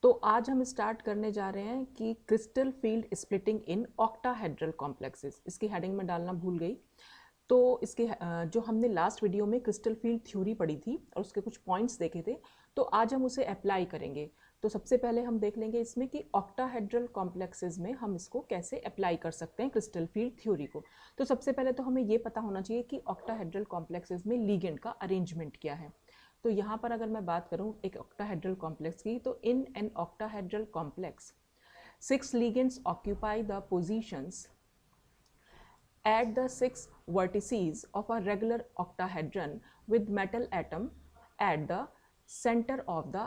तो आज हम स्टार्ट करने जा रहे हैं कि crystal field splitting in octahedral complexes. इसकी हेडिंग में डालना भूल गई। तो इसके जो हमने लास्ट वीडियो में क्रिस्टल फील्ड थ्योरी पढ़ी थी और उसके कुछ पॉइंट्स देखे थे, तो आज हम उसे अप्लाई करेंगे। तो सबसे पहले हम देख लेंगे इसमें कि ऑक्टाहेड्रल कॉम्प्लेक्सेस में हम इसको कैसे अप्लाई कर सकते हैं क्रिस्टल फील्ड थ्योरी को। तो सबसे पहले तो हमें ये पता होना चाहिए कि ऑक्टाहेड्रल कॉम्प्लेक्सेस में लिगेंड का अरेंजमेंट क्या है। तो यहाँ पर अगर मैं बात करूँ एक ऑक्टाहेड्रल कॉम्प्लेक्स की, तो in an octahedral complex 6 ligands occupy the positions at the 6 vertices of a regular octahedron with metal atom at the center of the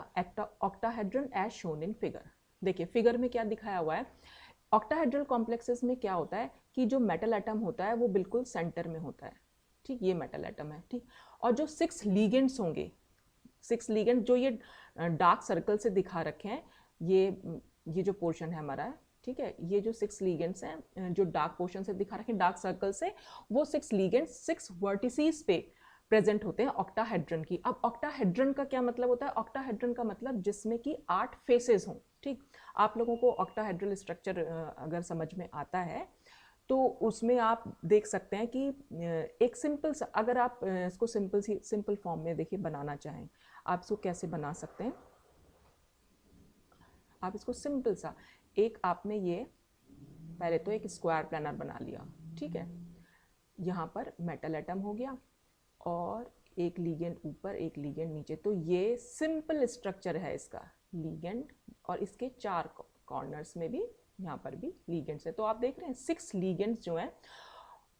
octahedron as shown in figure। देखिए फिगर में क्या दिखाया हुआ है। Octahedral complexes में क्या होता है कि जो मेटल एटम होता है वो बिल्कुल सेंटर में होता है। ठीक, ये मेटल एटम है। ठीक, और जो 6 लिगेंड्स होंगे, 6 लिगेंड जो ये डार्क सर्कल से दिखा रखे हैं, ये जो पोर्शन है हमारा, ठीक है, ये जो 6 लिगेंड्स हैं जो डार्क पोर्शन से दिखा रखे हैं डार्क सर्कल से, वो 6 लिगेंड्स 6 वर्टिसेस पे प्रेजेंट होते हैं ऑक्टाहेड्रन की। अब ऑक्टाहेड्रन का क्या मतलब होता है? ऑक्टाहेड्रन का मतलब जिसमें कि 8 फेसेस हों। ठीक, आप लोगों को ऑक्टाहेड्रल स्ट्रक्चर अगर समझ में आता है तो उसमें आप देख सकते हैं कि एक सिंपल सा, अगर आप इसको सिंपल फॉर्म में देखिए बनाना चाहें, आप इसको कैसे बना सकते हैं। आप इसको सिंपल सा, एक आपने ये पहले तो एक स्क्वायर प्लानर बना लिया। ठीक है, यहाँ पर मेटल एटम हो गया और एक लिगेंड ऊपर एक लिगेंड नीचे। तो ये सिंपल स्ट्रक्चर है इसका, लिगेंड और इसके 4 कॉर्नर्स में भी, यहाँ पर भी लिगेंड्स है। तो आप देख रहे हैं 6 लिगेंड्स जो हैं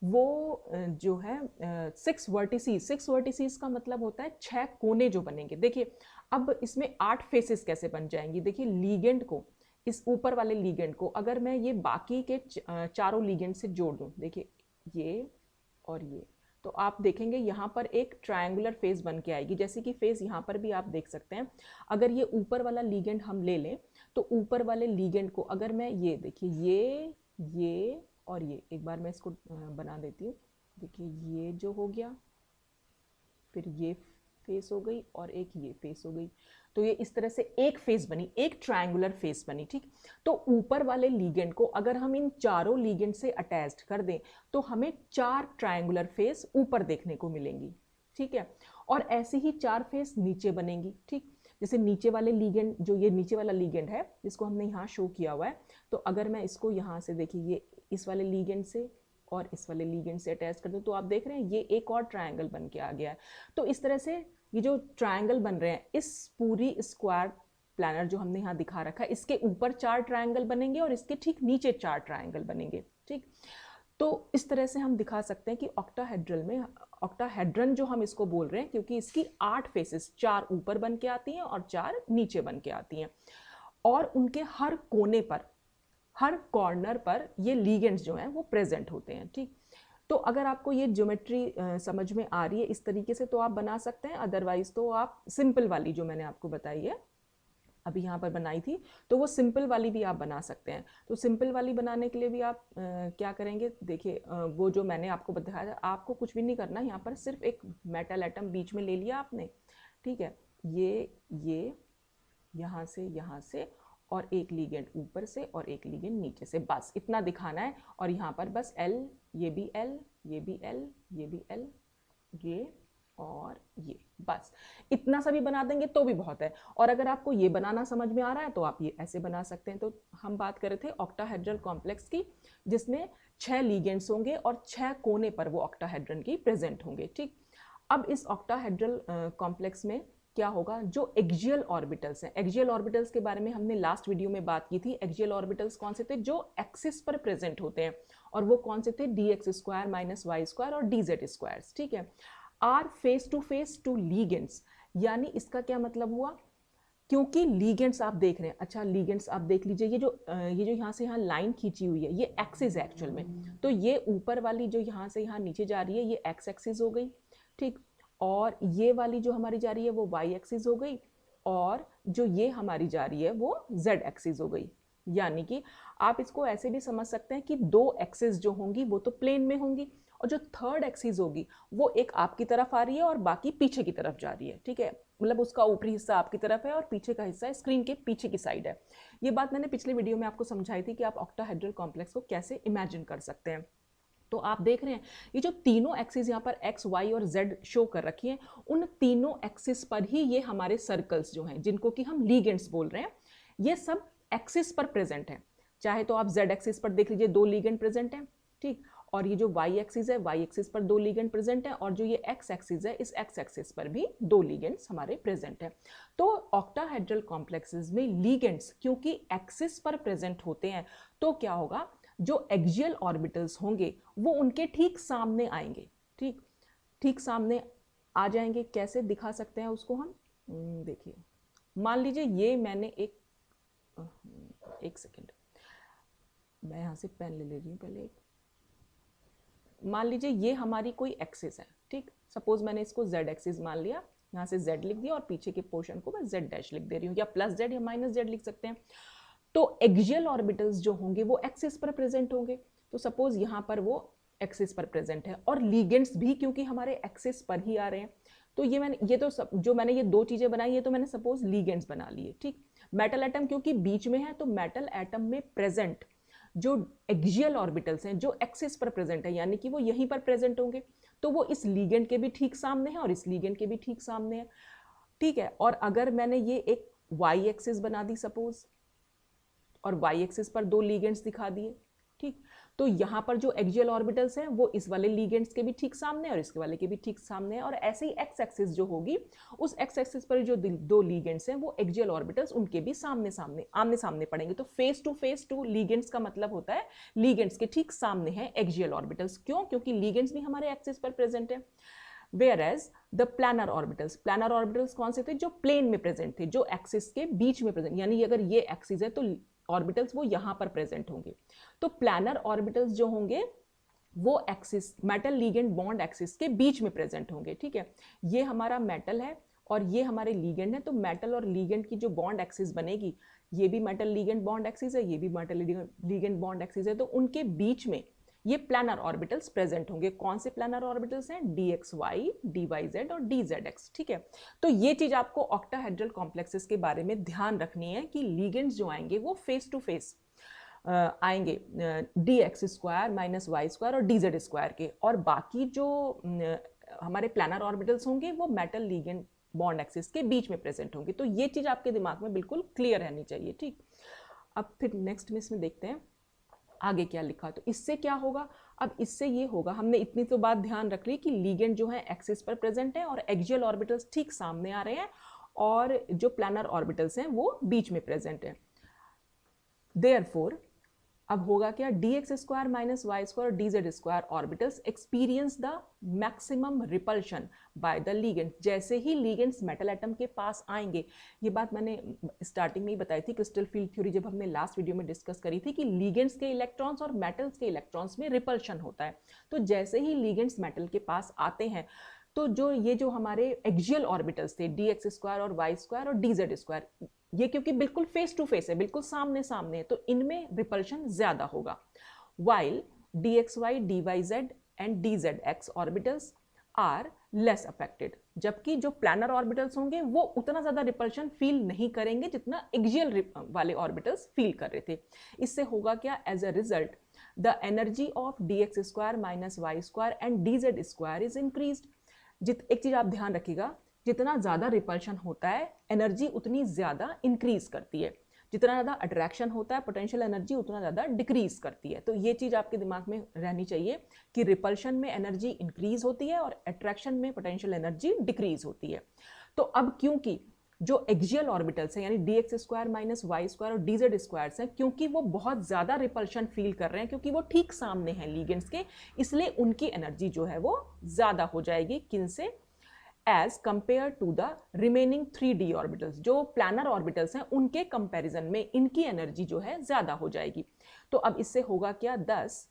वो जो है 6 वर्टिसेस। 6 वर्टिसेस का मतलब होता है 6 कोने जो बनेंगे। देखिए अब इसमें 8 फेसेस कैसे बन जाएंगी। देखिए लिगेंड को, इस ऊपर वाले लिगेंड को अगर मैं ये बाकी के चारों लिगेंड से जोड़ दूं, देखिए ये और ये, तो आप देखेंगे यहाँ पर एक ट्रायंगुलर फेस बन के आएगी। जैसे कि फेस यहाँ पर भी आप देख सकते हैं। अगर ये ऊपर वाला लिगेंड हम ले लें तो ऊपर वाले लिगेंड को अगर मैं ये देखिए ये और ये, एक बार मैं इसको बना देती हूँ। देखिए ये जो हो गया, फिर ये फेस हो गई और एक ये फेस हो गई। तो ये इस तरह से एक फेस बनी, एक ट्रायंगुलर फेस बनी। ठीक, तो ऊपर वाले लिगेंड को अगर हम इन चारों लिगेंड से अटैच्ड कर दें तो हमें 4 ट्रायंगुलर फेस ऊपर देखने को मिलेंगी। ठीक है, और ऐसे ही 4 फेस नीचे बनेंगी। ठीक, जैसे नीचे वाले लिगेंड, जो ये नीचे वाला लिगेंड है जिसको हमने यहाँ शो किया हुआ है, तो अगर मैं इसको यहाँ से देखिए ये इस वाले लिगेंड से और इस वाले लिगेंड से अटैच कर दूं, तो आप देख रहे हैं ये एक और ट्रायंगल बन के आ गया है। तो इस तरह से ये जो ट्रायंगल बन रहे हैं, इस पूरी स्क्वायर प्लानर जो हमने यहाँ दिखा रखा है, इसके ऊपर 4 ट्रायंगल बनेंगे और इसके ठीक नीचे 4 ट्रायंगल बनेंगे। ठीक, तो इस तरह से हम दिखा सकते हैं कि ऑक्टाहेड्रल में, ऑक्टाहेड्रन जो हम इसको बोल रहे हैं क्योंकि इसकी 8 फेसेस, 4 ऊपर बन के आती हैं और 4 नीचे बन के आती हैं, और उनके हर कोने पर, हर कॉर्नर पर ये लिगेंड्स जो हैं वो प्रेजेंट होते हैं। ठीक, तो अगर आपको ये ज्योमेट्री समझ में आ रही है इस तरीके से तो आप बना सकते हैं, अदरवाइज तो आप सिंपल वाली जो मैंने आपको बताई है अभी यहाँ पर बनाई थी, तो वो सिंपल वाली भी आप बना सकते हैं। तो सिंपल वाली बनाने के लिए भी आप क्या करेंगे, देखिए वो जो मैंने आपको बताया, आपको कुछ भी नहीं करना, यहाँ पर सिर्फ एक मेटल एटम बीच में ले लिया आपने। ठीक है, ये यहाँ से और एक लिगेंड ऊपर से और एक लिगेंड नीचे से, बस इतना दिखाना है। और यहाँ पर बस L, ये भी L, ये भी L, ये भी L, ये और ये, बस इतना सा भी बना देंगे तो भी बहुत है। और अगर आपको ये बनाना समझ में आ रहा है तो आप ये ऐसे बना सकते हैं। तो हम बात कर रहे थे ऑक्टाहेड्रल कॉम्प्लेक्स की, जिसमें 6 लिगेंड्स होंगे और 6 कोने पर वो ऑक्टाहेड्रन की प्रेजेंट होंगे। ठीक, अब इस ऑक्टाहेड्रल कॉम्प्लेक्स में क्या होगा, जो एक्सियल ऑर्बिटल्स हैं, एक्सियल ऑर्बिटल्स के बारे में हमने लास्ट वीडियो में बात की थी। एक्सियल ऑर्बिटल्स कौन से थे? जो एक्सिस पर प्रेजेंट होते हैं, और वो कौन से थे? dx² - y² और dz²। ठीक है, आर फेस टू लिगेंड्स, यानी इसका क्या मतलब हुआ, क्योंकि लिगेंड्स आप देख रहे हैं, अच्छा लिगेंड्स आप देख लीजिए, ये जो यहाँ से यहाँ लाइन खींची हुई है ये एक्सिस है एक्चुअल में। तो ये ऊपर वाली जो यहाँ से यहाँ नीचे जा रही है ये एक्स एक्सिस हो गई। ठीक, और ये वाली जो हमारी जा रही है वो वाई एक्सिस हो गई, और जो ये हमारी जा रही है वो जेड एक्सिस हो गई। यानी कि आप इसको ऐसे भी समझ सकते हैं कि 2 एक्सिस जो होंगी वो तो प्लेन में होंगी, और जो थर्ड एक्सिस होगी वो एक आपकी तरफ आ रही है और बाकी पीछे की तरफ जा रही है। ठीक है, मतलब उसका ऊपरी हिस्सा आपकी तरफ है और पीछे का हिस्सा स्क्रीन के पीछे की साइड है। ये बात मैंने पिछले वीडियो में आपको समझाई थी कि आप ऑक्टाहेड्रल कॉम्प्लेक्स को कैसे इमेजिन कर सकते हैं। तो आप देख रहे हैं ये जो तीनों एक्सिस यहाँ पर एक्स, वाई और जेड शो कर रखी हैं, उन तीनों एक्सिस पर ही ये हमारे सर्कल्स जो हैं, जिनको कि हम लीगेंड्स बोल रहे हैं, ये सब एक्सिस पर प्रेजेंट हैं। चाहे तो आप जेड एक्सिस पर देख लीजिए 2 लीगेंड प्रेजेंट हैं, ठीक, और ये जो वाई एक्सिस है, वाई एक्सिस पर 2 लीगेंड प्रेजेंट है, और जो ये एक्स एक्सिस है, इस एक्स एक्सिस पर भी 2 लीगेंड्स हमारे प्रेजेंट हैं। तो ऑक्टाहेड्रल कॉम्प्लेक्सेस में लीगेंड्स क्योंकि एक्सिस पर प्रेजेंट होते हैं, तो क्या होगा, जो एक्सियल ऑर्बिटल्स होंगे वो उनके ठीक सामने आएंगे, ठीक, ठीक सामने आ जाएंगे। कैसे दिखा सकते हैं उसको हम, देखिए, मान लीजिए ये मैंने एक सेकेंड, मैं यहाँ से पेन ले रही हूँ पहले। मान लीजिए ये हमारी कोई एक्सिस है, ठीक, सपोज मैंने इसको जेड एक्सिस मान लिया, यहाँ से जेड लिख दिया और पीछे के पोर्शन को मैं जेड डैश लिख दे रही हूँ, या प्लस जेड या माइनस जेड लिख सकते हैं। तो एक्सियल ऑर्बिटल्स जो होंगे वो एक्सिस पर प्रेजेंट होंगे। तो सपोज यहाँ पर वो एक्सिस पर प्रेजेंट है, और लीगेंड्स भी क्योंकि हमारे एक्सिस पर ही आ रहे हैं। तो जो मैंने ये 2 चीजें बनाई, ये तो मैंने सपोज लीगेंड्स बना लिए, ठीक। मेटल एटम क्योंकि बीच में है, तो मेटल एटम में प्रेजेंट जो एक्सियल ऑर्बिटल्स हैं, जो एक्सिस पर प्रेजेंट है, यानी कि वो यहीं पर प्रेजेंट होंगे, तो वो इस लीगेंड के भी ठीक सामने है और इस लीगेंड के भी ठीक सामने है, ठीक है। और अगर मैंने ये एक वाई एक्सिस बना दी सपोज, और वाई एक्सिस पर 2 लीगेंड्स दिखा दिए, ठीक, तो यहाँ पर जो एक्सियल ऑर्बिटल्स हैं वो इस वाले लीगेंड्स के भी ठीक सामने और इसके वाले के भी ठीक सामने है। और ऐसे ही एक्स एक्सिस जो होगी, उस एक्स एक्सिस पर जो 2 लीगेंड्स हैं वो एक्सियल ऑर्बिटल्स उनके भी आमने सामने पड़ेंगे। तो फेस टू लीगेंड्स का मतलब होता है लीगेंड्स के ठीक सामने है एक्सियल ऑर्बिटल्स। क्यों? क्योंकि लीगेंड्स भी हमारे एक्सिस पर प्रेजेंट है। Whereas the planar orbitals कौन से थे? जो प्लेन में प्रेजेंट थे, जो एक्सिस के बीच में प्रेजेंट, यानी अगर ये एक्सिस है तो ऑर्बिटल्स वो यहां पर प्रेजेंट होंगे। तो प्लानर ऑर्बिटल्स जो होंगे वो axis, metal ligand bond axis के बीच में प्रेजेंट होंगे, ठीक है। ये हमारा मेटल है और ये हमारे लीगेंड है, तो मेटल और लीगेंड की जो बॉन्ड एक्सिस बनेगी, ये भी मेटल लीगेंड बॉन्ड एक्सिस है, ये भी मेटल लीगेंड बॉन्ड एक्सिस है, तो उनके बीच में ये प्लानर ऑर्बिटल्स प्रेजेंट होंगे। कौन से प्लानर ऑर्बिटल्स हैं? DXY, DYZ और DZX, ठीक है। तो ये चीज आपको ऑक्टाहेड्रल कॉम्प्लेक्सेस के बारे में ध्यान रखनी है कि लीगेंड्स जो आएंगे वो फेस टू फेस आएंगे, DX² - Y² और DZ² के, और बाकी जो हमारे प्लानर ऑर्बिटल्स होंगे वो मेटल लीगेंड बॉन्ड एक्सिस के बीच में प्रेजेंट होंगे। तो ये चीज आपके दिमाग में बिल्कुल क्लियर रहनी चाहिए, ठीक। अब फिर नेक्स्ट में इसमें देखते हैं आगे क्या लिखा। तो इससे क्या होगा? अब इससे ये होगा, हमने इतनी तो बात ध्यान रख ली कि लीगेंड जो है एक्सिस पर प्रेजेंट है और एक्सियल ऑर्बिटल्स ठीक सामने आ रहे हैं, और जो प्लानर ऑर्बिटल्स हैं वो बीच में प्रेजेंट है। देयरफॉर अब होगा क्या? DX² - Y² और DZ² orbitals experience the maximum repulsion by the ligand. जैसे ही लीगेंड्स मेटल एटम के पास आएंगे, ये बात मैंने स्टार्टिंग में ही बताई थी, क्रिस्टल फील्ड थ्योरी जब हमने लास्ट वीडियो में डिस्कस करी थी कि लीगेंड्स के इलेक्ट्रॉन्स और मेटल्स के इलेक्ट्रॉन्स में रिपल्शन होता है। तो जैसे ही लीगेंड्स मेटल के पास आते हैं, तो जो हमारे एक्सियल ऑर्बिटल्स थे DX² और Y² और DZ², ये क्योंकि बिल्कुल फेस टू फेस है, बिल्कुल सामने सामने है, तो इनमें रिपल्शन ज्यादा होगा। While DXY, DYZ and DZX orbitals are less affected, जबकि जो प्लानर ऑर्बिटल्स होंगे वो उतना ज्यादा रिपल्शन फील नहीं करेंगे जितना एक्सियल वाले ऑर्बिटल्स फील कर रहे थे। इससे होगा क्या? As a result the energy of DX² - Y² and DZ² is increased. एक चीज आप ध्यान रखिएगा, जितना ज्यादा रिपल्शन होता है एनर्जी उतनी ज्यादा इंक्रीज करती है, जितना ज्यादा अट्रैक्शन होता है पोटेंशियल एनर्जी उतना ज्यादा डिक्रीज करती है। तो ये चीज आपके दिमाग में रहनी चाहिए कि रिपल्शन में एनर्जी इंक्रीज होती है और अट्रैक्शन में पोटेंशियल एनर्जी डिक्रीज होती है। तो अब क्योंकि जो एक्सियल ऑर्बिटल्स हैं यानी DX² - Y² और DZ² हैं, क्योंकि वो बहुत ज्यादा रिपल्शन फील कर रहे हैं, क्योंकि वो ठीक सामने हैं लीगेंड्स के, इसलिए उनकी एनर्जी जो है वो ज्यादा हो जाएगी। किनसे? As compare to the remaining 3D orbitals. जो प्लानर ऑर्बिटल्स हैं उनके कंपैरिजन में इनकी एनर्जी जो है ज्यादा हो जाएगी। तो अब इससे होगा क्या? दस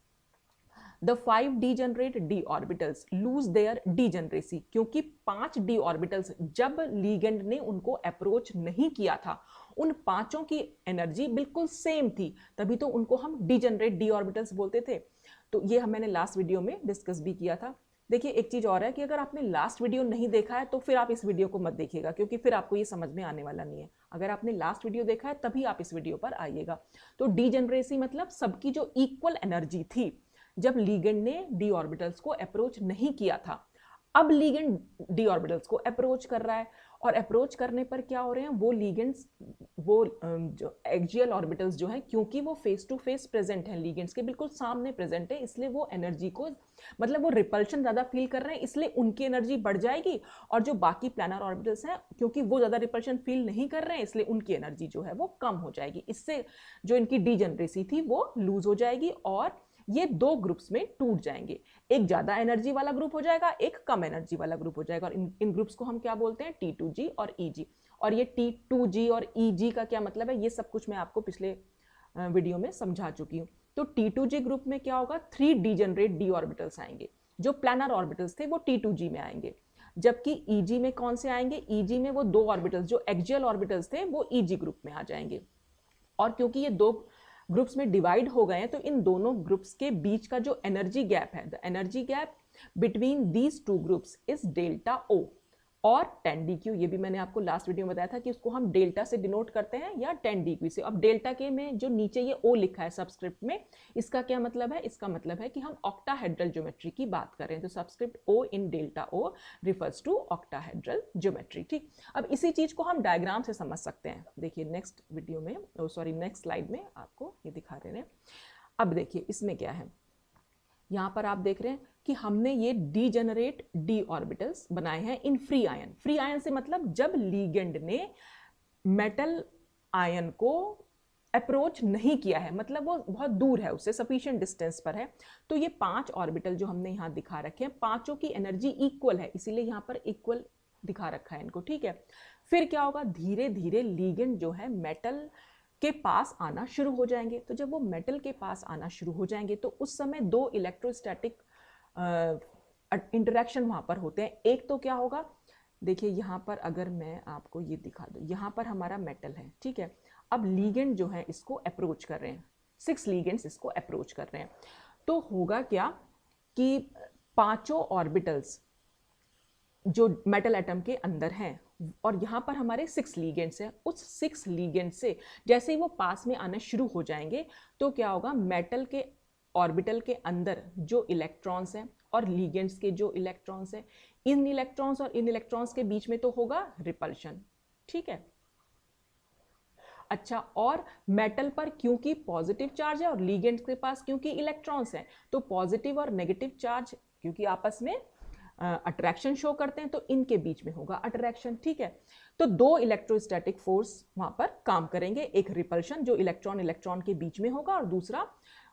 the 5 degenerate D orbitals lose their degeneracy, क्योंकि 5 D ऑर्बिटल्स जब लीगेंड ने उनको अप्रोच नहीं किया था, उन पांचों की एनर्जी बिल्कुल सेम थी, तभी तो उनको हम डीजनरेट D ऑर्बिटल्स बोलते थे। तो ये मैंने लास्ट वीडियो में डिस्कस भी किया था। देखिए एक चीज़ और है कि अगर आपने लास्ट वीडियो नहीं देखा है तो फिर आप इस वीडियो को मत देखिएगा, क्योंकि फिर आपको ये समझ में आने वाला नहीं है। अगर आपने लास्ट वीडियो देखा है तभी आप इस वीडियो पर आइएगा। तो डीजेनरेसी मतलब सबकी जो इक्वल एनर्जी थी जब लीगेंड ने डी ऑर्बिटल्स को अप्रोच नहीं किया था, अब लीगेंड डी ऑर्बिटल्स को अप्रोच कर रहा है, और अप्रोच करने पर क्या हो रहे हैं, वो लीगेंड्स, वो जो एक्सियल ऑर्बिटल्स जो हैं, क्योंकि वो फेस टू फेस प्रेजेंट हैं, लीगेंड्स के बिल्कुल सामने प्रेजेंट है, इसलिए वो एनर्जी को, मतलब वो रिपल्शन ज़्यादा फील कर रहे हैं, इसलिए उनकी एनर्जी बढ़ जाएगी। और जो बाकी प्लानर ऑर्बिटल्स हैं, क्योंकि वो ज़्यादा रिपल्शन फील नहीं कर रहे हैं, इसलिए उनकी एनर्जी जो है वो कम हो जाएगी। इससे जो इनकी डीजेनरेसी थी वो लूज हो जाएगी और ये दो ग्रुप्स में टूट जाएंगे। एक ज्यादा एनर्जी वाला ग्रुप हो जाएगा, एक कम एनर्जी वाला ग्रुप हो जाएगा, और इन ग्रुप्स को हम क्या बोलते हैं, T2G और EG। और ये T2G और EG का क्या मतलब है, ये सब कुछ मैं आपको पिछले वीडियो में समझा चुकी हूँ। तो T2G ग्रुप में क्या होगा, 3 डीजेनरेट डी ऑर्बिटल्स आएंगे। जो प्लानर ऑर्बिटल्स थे वो T2G में आएंगे, जबकि EG में कौन से आएंगे, EG में वो दो ऑर्बिटल्स जो एक्सियल ऑर्बिटल्स थे वो EG ग्रुप में आ जाएंगे। और क्योंकि ये दो ग्रुप्स में डिवाइड हो गए हैं, तो इन दोनों ग्रुप्स के बीच का जो एनर्जी गैप है, the energy gap between these two groups is delta O और 10dq। ये भी मैंने आपको लास्ट वीडियो में बताया था कि उसको हम डेल्टा से डिनोट करते हैं या 10dq से। अब डेल्टा के में जो नीचे ये O लिखा है सबस्क्रिप्ट में, इसका क्या मतलब है, इसका मतलब है कि हम ऑक्टाहेड्रल ज्योमेट्री की बात कर रहे हैं। तो subscript O in delta O refers to octahedral geometry. ठीक, अब इसी चीज को हम डायग्राम से समझ सकते हैं। देखिए नेक्स्ट वीडियो में, नेक्स्ट स्लाइड में आपको ये दिखा रहे हैं। अब देखिए इसमें क्या है, यहाँ पर आप देख रहे हैं कि हमने ये डीजेनरेट डी ऑर्बिटल्स बनाए हैं in free ion. Free ion से मतलब जब लीगेंड ने मेटल आयन को अप्रोच नहीं किया है, मतलब वो बहुत दूर है, उससे सफिशिएंट डिस्टेंस पर है। तो ये 5 ऑर्बिटल जो हमने यहाँ दिखा रखे हैं, पांचों की एनर्जी इक्वल है, इसीलिए यहाँ पर इक्वल दिखा रखा है इनको। ठीक है, फिर क्या होगा, धीरे धीरे लीगेंड जो है मेटल के पास आना शुरू हो जाएंगे। तो जब वो मेटल के पास आना शुरू हो जाएंगे तो उस समय दो इलेक्ट्रोस्टैटिक इंटरेक्शन वहां पर होते हैं। एक तो क्या होगा, देखिए यहाँ पर अगर मैं आपको ये दिखा दूं, यहाँ पर हमारा मेटल है, ठीक है। अब लीगेंड जो है इसको अप्रोच कर रहे हैं, 6 लीगेंड्स इसको अप्रोच कर रहे हैं। तो होगा क्या कि पांचों ऑर्बिटल्स जो मेटल एटम के अंदर हैं, और यहाँ पर हमारे 6 लीगेंड्स हैं, उस 6 लीगेंड से जैसे ही वो पास में आना शुरू हो जाएंगे तो क्या होगा, मेटल के ऑर्बिटल के अंदर जो इलेक्ट्रॉन्स हैं और लीगेंड्स के जो इलेक्ट्रॉन्स हैं, इन इलेक्ट्रॉन्स और इन इलेक्ट्रॉन्स के बीच में तो होगा रिपल्शन। ठीक है, अच्छा, और मेटल पर क्योंकि पॉजिटिव चार्ज है और लीगेंड्स के पास क्योंकि इलेक्ट्रॉन्स हैं, तो पॉजिटिव और नेगेटिव चार्ज क्योंकि आपस में अट्रैक्शन शो करते हैं, तो इनके बीच में होगा अट्रैक्शन। ठीक है, तो दो इलेक्ट्रोस्टैटिक फोर्स वहां पर काम करेंगे, एक रिपल्शन जो इलेक्ट्रॉन इलेक्ट्रॉन के बीच में होगा, और दूसरा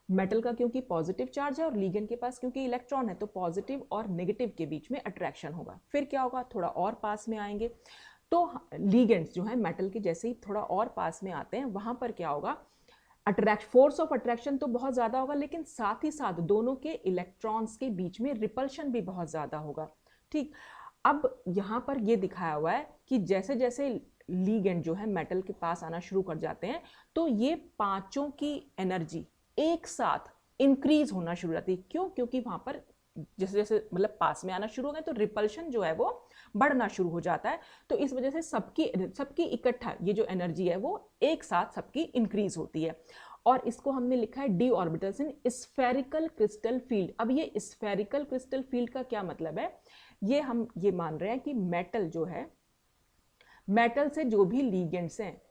मेटल का क्योंकि पॉजिटिव चार्ज है और लीगेंड के पास क्योंकि इलेक्ट्रॉन है, तो पॉजिटिव और नेगेटिव के बीच में अट्रैक्शन होगा। फिर क्या होगा, थोड़ा और पास में आएंगे, तो लीगेंड्स जो है मेटल के जैसे ही थोड़ा और पास में आते हैं, वहां पर क्या होगा, फोर्स ऑफ अट्रैक्शन तो बहुत ज्यादा होगा, लेकिन साथ ही साथ दोनों के इलेक्ट्रॉन्स के बीच में रिपल्शन भी बहुत ज्यादा होगा। ठीक, अब यहां पर ये दिखाया हुआ है कि जैसे जैसे लीगेंड जो है मेटल के पास आना शुरू कर जाते हैं, तो ये पांचों की एनर्जी एक साथ इंक्रीज होना शुरू हो जाती है। क्यों, क्योंकि वहां पर जैसे जैसे मतलब पास में आना शुरू हो गए तो रिपल्शन जो है वो बढ़ना शुरू हो जाता है। तो इस वजह से सबकी इकट्ठा ये जो एनर्जी है वो एक साथ सबकी इंक्रीज होती है, और इसको हमने लिखा है D orbitals in spherical crystal field. अब ये स्फेरिकल क्रिस्टल फील्ड का क्या मतलब है, ये हम ये मान रहे हैं कि मेटल जो है, मेटल से जो भी लीगेंड्स हैं,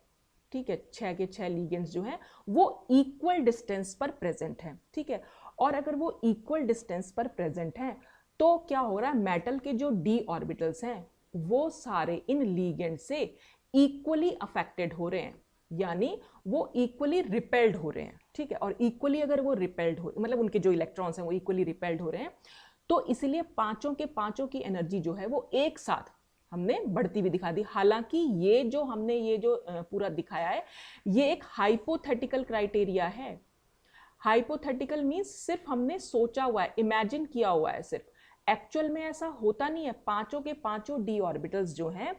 ठीक है, 6 के 6 लीगेंड्स जो हैं वो इक्वल डिस्टेंस पर प्रेजेंट हैं। ठीक है, और अगर वो इक्वल डिस्टेंस पर प्रेजेंट हैं तो क्या हो रहा है, मेटल के जो डी ऑर्बिटल्स हैं वो सारे इन लीगेंड से इक्वली अफेक्टेड हो रहे हैं, यानी वो इक्वली रिपेल्ड हो रहे हैं। ठीक है, और इक्वली अगर वो रिपेल्ड हो, मतलब उनके जो इलेक्ट्रॉन्स हैं वो इक्वली रिपेल्ड हो रहे हैं, तो इसलिए पांचों के पांचों की एनर्जी जो है वो एक साथ हमने बढ़ती हुई दिखा दी। हालांकि ये जो हमने ये जो पूरा दिखाया है ये एक हाइपोथेटिकल क्राइटेरिया है। हाइपोथेटिकल मीन्स सिर्फ हमने सोचा हुआ है, इमेजिन किया हुआ है, सिर्फ एक्चुअल में ऐसा होता नहीं है। पांचों के पांचों डी ऑर्बिटल्स जो हैं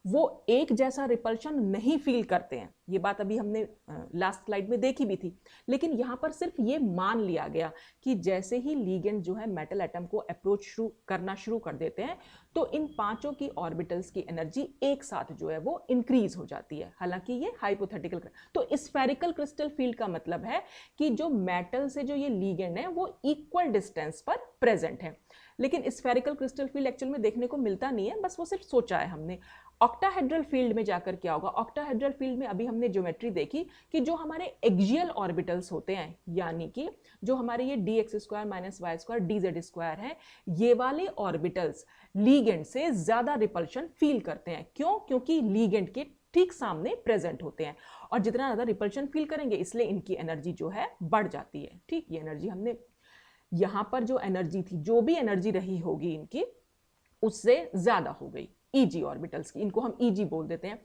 वो एक जैसा रिपल्शन नहीं फील करते हैं। ये बात अभी हमने लास्ट स्लाइड में देखी भी थी, लेकिन यहाँ पर सिर्फ ये मान लिया गया कि जैसे ही लिगेंड जो है मेटल एटम को अप्रोच करना शुरू कर देते हैं तो इन पांचों की ऑर्बिटल्स की एनर्जी एक साथ जो है वो इंक्रीज हो जाती है। हालांकि ये हाइपोथेटिकल, तो स्फेरिकल क्रिस्टल फील्ड का मतलब है कि जो मेटल से जो ये लिगेंड है वो इक्वल डिस्टेंस पर प्रेजेंट है। लेकिन स्फेरिकल क्रिस्टल फील्ड एक्चुअल में देखने को मिलता नहीं है, बस वो सिर्फ सोचा है हमने। ऑक्टाहेड्रल फील्ड में जाकर क्या होगा, ऑक्टाहेड्रल फील्ड में अभी हमने ज्योमेट्री देखी कि जो हमारे एक्सियल ऑर्बिटल्स होते हैं, यानी कि जो हमारे ये dx² - y² dz² है, ये वाले ऑर्बिटल्स लीगेंड से ज्यादा रिपल्शन फील करते हैं। क्यों? क्योंकि लीगेंड के ठीक सामने प्रेजेंट होते हैं, और जितना ज्यादा रिपल्शन फील करेंगे इसलिए इनकी एनर्जी जो है बढ़ जाती है। ठीक, ये एनर्जी हमने यहां पर जो एनर्जी थी, जो भी एनर्जी रही होगी इनकी, उससे ज्यादा हो गई ईजी ऑर्बिटल्स की, इनको हम ईजी बोल देते हैं।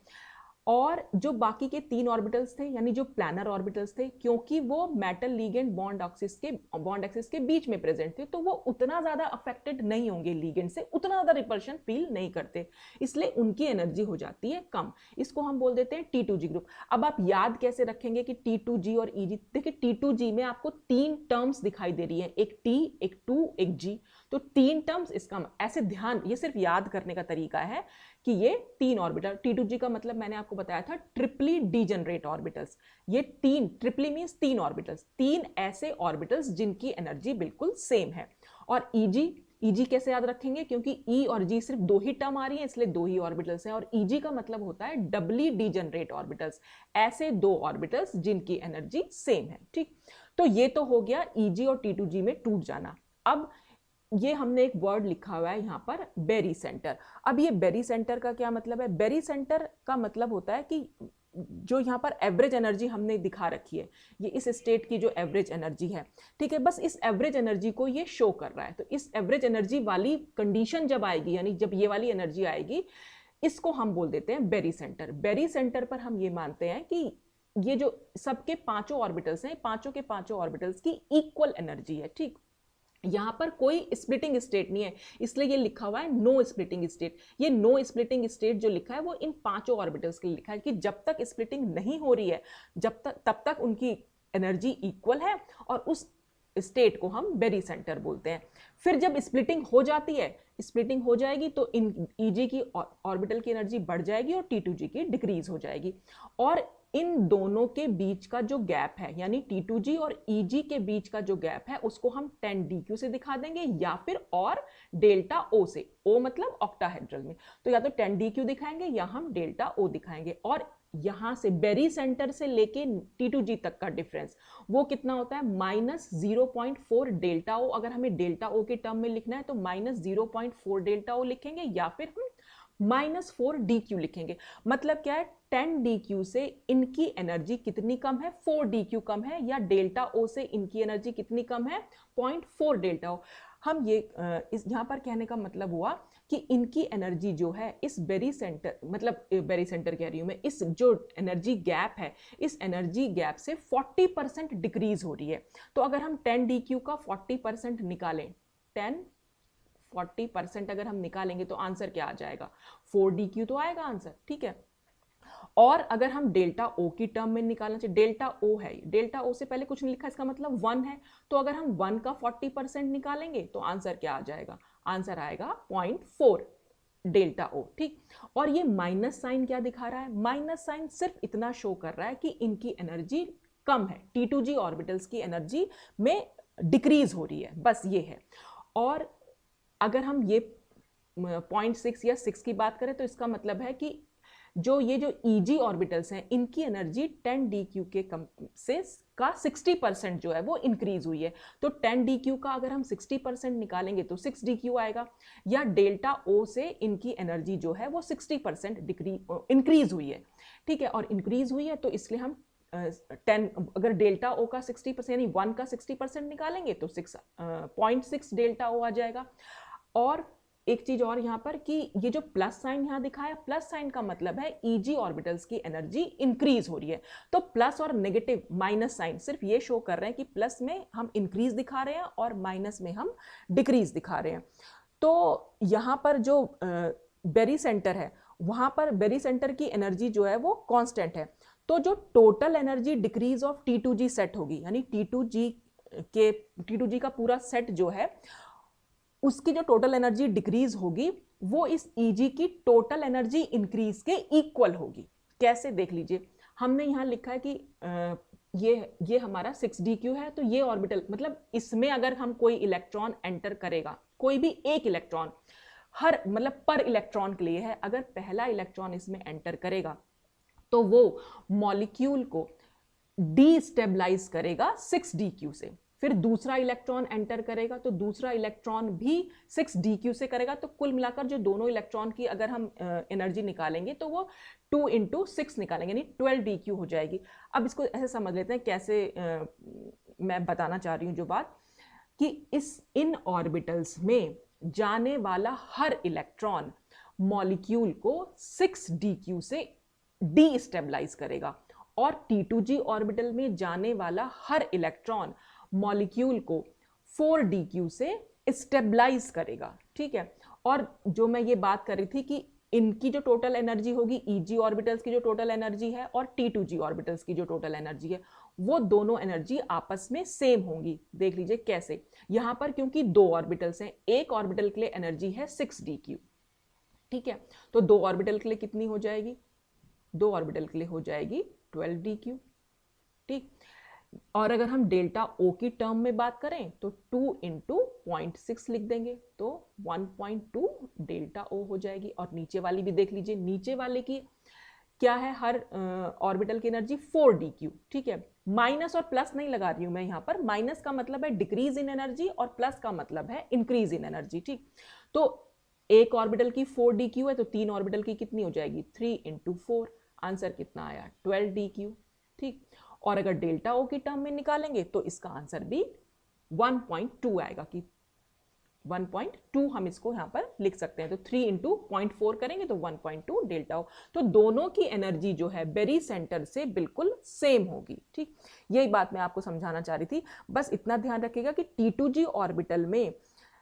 और जो बाकी के 3 ऑर्बिटल्स थे, यानी जो प्लानर ऑर्बिटल्स थे, क्योंकि वो मेटल लिगेंड बॉन्ड एक्सिस के बीच में प्रेजेंट थे, तो वो उतना ज्यादा अफेक्टेड नहीं होंगे लिगेंड से, उतना ज्यादा रिपल्शन फील नहीं करते, इसलिए उनकी एनर्जी हो जाती है कम। इसको हम बोल देते हैं T2G ग्रुप। अब आप याद कैसे रखेंगे कि T2G और EG? देखिए T2G में आपको 3 टर्म्स दिखाई दे रही है, एक T, एक 2, एक G, तो 3 टर्म्स। इसका ऐसे ध्यान, ये सिर्फ याद करने का तरीका है कि ये 3 ऑर्बिटल, T2G का मतलब मैंने आपको बताया था ट्रिपली डीजनरेट ऑर्बिटल्स। ये 3 ट्रिपली मींस 3 ऑर्बिटल्स, 3 ऐसे ऑर्बिटल्स जिनकी एनर्जी बिल्कुल सेम है। और EG कैसे याद रखेंगे? क्योंकि E और G सिर्फ 2 ही टर्म आ रही है, इसलिए 2 ही ऑर्बिटल्स हैं, और EG का मतलब होता है डबली डीजनरेट ऑर्बिटल्स, ऐसे 2 ऑर्बिटल्स जिनकी एनर्जी सेम है। ठीक, तो ये तो हो गया EG और T2G में टूट जाना। अब ये हमने एक वर्ड लिखा हुआ है यहाँ पर, बेरी सेंटर। अब ये बेरी सेंटर का क्या मतलब है? बेरी सेंटर का मतलब होता है कि जो यहाँ पर एवरेज एनर्जी हमने दिखा रखी है, ये इस स्टेट की जो एवरेज एनर्जी है, ठीक है, बस इस एवरेज एनर्जी को ये शो कर रहा है। तो इस एवरेज एनर्जी वाली कंडीशन जब आएगी, यानी जब ये वाली एनर्जी आएगी, इसको हम बोल देते हैं बेरी सेंटर। बेरी सेंटर पर हम ये मानते हैं कि ये जो सबके पांचों ऑर्बिटल्स हैं, पांचों के पांचों ऑर्बिटल्स की इक्वल एनर्जी है। ठीक, यहां पर कोई स्प्लिटिंग स्टेट नहीं है, इसलिए ये लिखा हुआ है नो स्प्लिटिंग स्टेट। ये नो स्प्लिटिंग स्टेट जो लिखा है वो इन पांचों ऑर्बिटल्स के लिए लिखा है कि जब तक स्प्लिटिंग नहीं हो रही है, तब तक उनकी एनर्जी इक्वल है, और उस स्टेट को हम बेरी सेंटर बोलते हैं। फिर जब स्प्लिटिंग हो जाती है, स्प्लिटिंग हो जाएगी तो इन EG की ऑर्बिटल की एनर्जी बढ़ जाएगी और T2G की डिक्रीज हो जाएगी, और इन दोनों के बीच का जो गैप है, यानी T2G और EG के बीच का जो गैप है, उसको हम 10dq से दिखा देंगे, या फिर और डेल्टा O से। O मतलब ऑक्टाहेड्रल में, तो या तो 10dq दिखाएंगे या हम डेल्टा O दिखाएंगे। और यहां से बेरी सेंटर से लेके T2G तक का डिफरेंस वो कितना होता है? -0.4 डेल्टा O। अगर हमें डेल्टा O के टर्म में लिखना है तो -0.4 डेल्टा O लिखेंगे, या फिर हम -4dq लिखेंगे। मतलब क्या है? 10dq से इनकी एनर्जी कितनी कम है? 4dq कम है, या डेल्टा O से इनकी एनर्जी कितनी कम है? 0.4 डेल्टा O। हम ये इस यहाँ पर कहने का मतलब हुआ कि इनकी एनर्जी जो है इस बेरी सेंटर, मतलब बेरी सेंटर कह रही हूं मैं, इस जो एनर्जी गैप है, इस एनर्जी गैप से 40% डिक्रीज हो रही है। तो अगर हम 10dq का 40% निकालें, 40% अगर हम निकालेंगे तो आंसर क्या आ जाएगा? 4dq तो आएगा आंसर। ठीक है, और अगर हम डेल्टा O की टर्म में निकालना चाहिए, डेल्टा O है, डेल्टा O से पहले कुछ नहीं लिखा, इसका मतलब 1 है, तो अगर हम 1 का 40% निकालेंगे तो आंसर क्या आ जाएगा? आंसर आएगा 0.4 डेल्टा O। ठीक, और ये माइनस साइन क्या दिखा रहा है? माइनस साइन सिर्फ इतना शो कर रहा है कि इनकी एनर्जी कम है, T2G ऑर्बिटल्स की एनर्जी में डिक्रीज हो रही है, बस ये है। और अगर हम ये 0.6 या 6 की बात करें तो इसका मतलब है कि जो EG ऑर्बिटल्स हैं, इनकी एनर्जी 10dq के कम से का 60% जो है वो इंक्रीज हुई है। तो 10dq का अगर हम 60% निकालेंगे तो 6dq आएगा, या डेल्टा O से इनकी एनर्जी जो है वो 60% इंक्रीज हुई है। ठीक है, और इंक्रीज हुई है तो इसलिए हम 10, अगर डेल्टा O का 60% यानी 1 का 60% निकालेंगे तो 0.6 डेल्टा O आ जाएगा। और एक चीज और यहाँ पर कि ये जो प्लस साइन यहाँ दिखाया, प्लस साइन का मतलब है EG ऑर्बिटल्स की एनर्जी इंक्रीज हो रही है। तो प्लस और नेगेटिव माइनस साइन सिर्फ ये शो कर रहे हैं कि प्लस में हम इंक्रीज दिखा रहे हैं और माइनस में हम डिक्रीज दिखा रहे हैं। तो यहाँ पर जो बेरी सेंटर है वहां पर बेरी सेंटर की एनर्जी जो है वो कांस्टेंट है, तो जो total energy decrease of T2G set होगी, यानी T2G का पूरा सेट जो है उसकी जो टोटल एनर्जी डिक्रीज होगी वो इस Eg की टोटल एनर्जी इंक्रीज के इक्वल होगी। कैसे, देख लीजिए, हमने यहां लिखा है कि ये हमारा 6dq है, तो ये ऑर्बिटल मतलब इसमें अगर हम कोई इलेक्ट्रॉन एंटर करेगा, कोई भी एक इलेक्ट्रॉन, हर मतलब पर इलेक्ट्रॉन के लिए है, अगर पहला इलेक्ट्रॉन इसमें एंटर करेगा तो वो मॉलिक्यूल को डीस्टेबलाइज करेगा 6dq से। फिर दूसरा इलेक्ट्रॉन एंटर करेगा तो दूसरा इलेक्ट्रॉन भी 6dq से करेगा, तो कुल मिलाकर जो दोनों इलेक्ट्रॉन की अगर हम एनर्जी निकालेंगे तो वो 2 × 6 निकालेंगे, यानी 12dq हो जाएगी। अब इसको ऐसे समझ लेते हैं कैसे, मैं बताना चाह रही हूँ जो बात, कि इन ऑर्बिटल्स में जाने वाला हर इलेक्ट्रॉन मॉलिक्यूल को 6dq से डीस्टेबलाइज करेगा, और T2G ऑर्बिटल में जाने वाला हर इलेक्ट्रॉन मॉलिक्यूल को 4dq से स्टेबलाइज करेगा। ठीक है, और जो मैं ये बात कर रही थी कि इनकी जो टोटल एनर्जी होगी, Eg ऑर्बिटल्स की जो टोटल एनर्जी है और T2G ऑर्बिटल्स की जो टोटल एनर्जी है, वो दोनों एनर्जी आपस में सेम होंगी। देख लीजिए कैसे, यहां पर क्योंकि 2 ऑर्बिटल्स हैं, एक ऑर्बिटल के लिए एनर्जी है 6dq, ठीक है, तो 2 ऑर्बिटल के लिए कितनी हो जाएगी, 2 ऑर्बिटल के लिए हो जाएगी 12dq। ठीक, और अगर हम डेल्टा O की टर्म में बात करें तो 2 × 0.6 लिख देंगे, तो 1.2 डेल्टा O हो जाएगी। और नीचे वाली भी देख लीजिए, नीचे वाले की क्या है, हर ऑर्बिटल की एनर्जी 4dq। ठीक है, माइनस और प्लस नहीं लगा रही हूं मैं यहाँ पर, माइनस का मतलब है डिक्रीज इन एनर्जी और प्लस का मतलब है इंक्रीज इन एनर्जी। ठीक, तो एक ऑर्बिटल की 4dq है तो 3 ऑर्बिटल की कितनी हो जाएगी, 3 × 4, आंसर कितना आया, 12dq। ठीक, और अगर डेल्टा O की टर्म में निकालेंगे तो इसका आंसर भी 1.2 आएगा, कि 1.2 हम इसको यहाँ पर लिख सकते हैं। तो 3 × 0.4 करेंगे तो 1.2 डेल्टा O। तो दोनों की एनर्जी जो है बेरी सेंटर से बिल्कुल सेम होगी। ठीक, यही बात मैं आपको समझाना चाह रही थी। बस इतना ध्यान रखिएगा कि T2G ऑर्बिटल में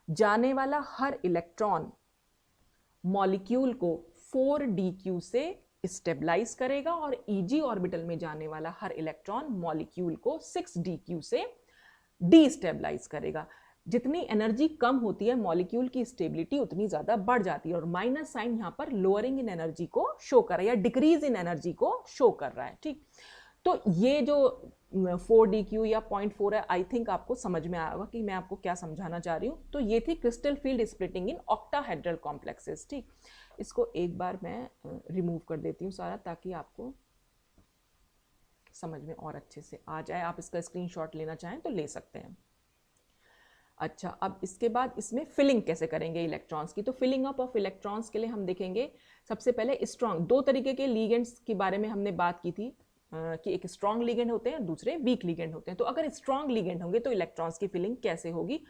जाने वाला हर इलेक्ट्रॉन मॉलिक्यूल को 4dq से स्टेबलाइज करेगा, और Eg ऑर्बिटल में जाने वाला हर इलेक्ट्रॉन मॉलिक्यूल को 6dq से डीस्टेबलाइज करेगा। जितनी एनर्जी कम होती है मॉलिक्यूल की स्टेबिलिटी उतनी ज्यादा बढ़ जाती है, और माइनस साइन यहाँ पर लोअरिंग इन एनर्जी को शो कर रहा है या डिक्रीज इन एनर्जी को शो कर रहा है। ठीक, तो ये जो 4dq या 0.4 है, आई थिंक आपको समझ में आएगा कि मैं आपको क्या समझाना चाह रही हूँ। तो ये थी crystal field splitting in octahedral complexes. ठीक, इसको एक बार मैं रिमूव कर देती हूँ सारा, ताकि आपको समझ में और अच्छे से आ जाए। आप इसका स्क्रीनशॉट लेना चाहें तो ले सकते हैं। अच्छा, अब इसके बाद इसमें फिलिंग कैसे करेंगे इलेक्ट्रॉन्स की। तो फिलिंग अप ऑफ इलेक्ट्रॉन्स के लिए हम देखेंगे सबसे पहले स्ट्रॉन्ग, 2 तरीके के लीगेंड्स के बारे में हमने बात की थी, कि एक स्ट्रॉन्ग लीगेंड होते हैं, दूसरे वीक लीगेंड होते हैं। तो अगर स्ट्रॉन्ग लीगेंड होंगे तो इलेक्ट्रॉन्स की फिलिंग कैसे होगी,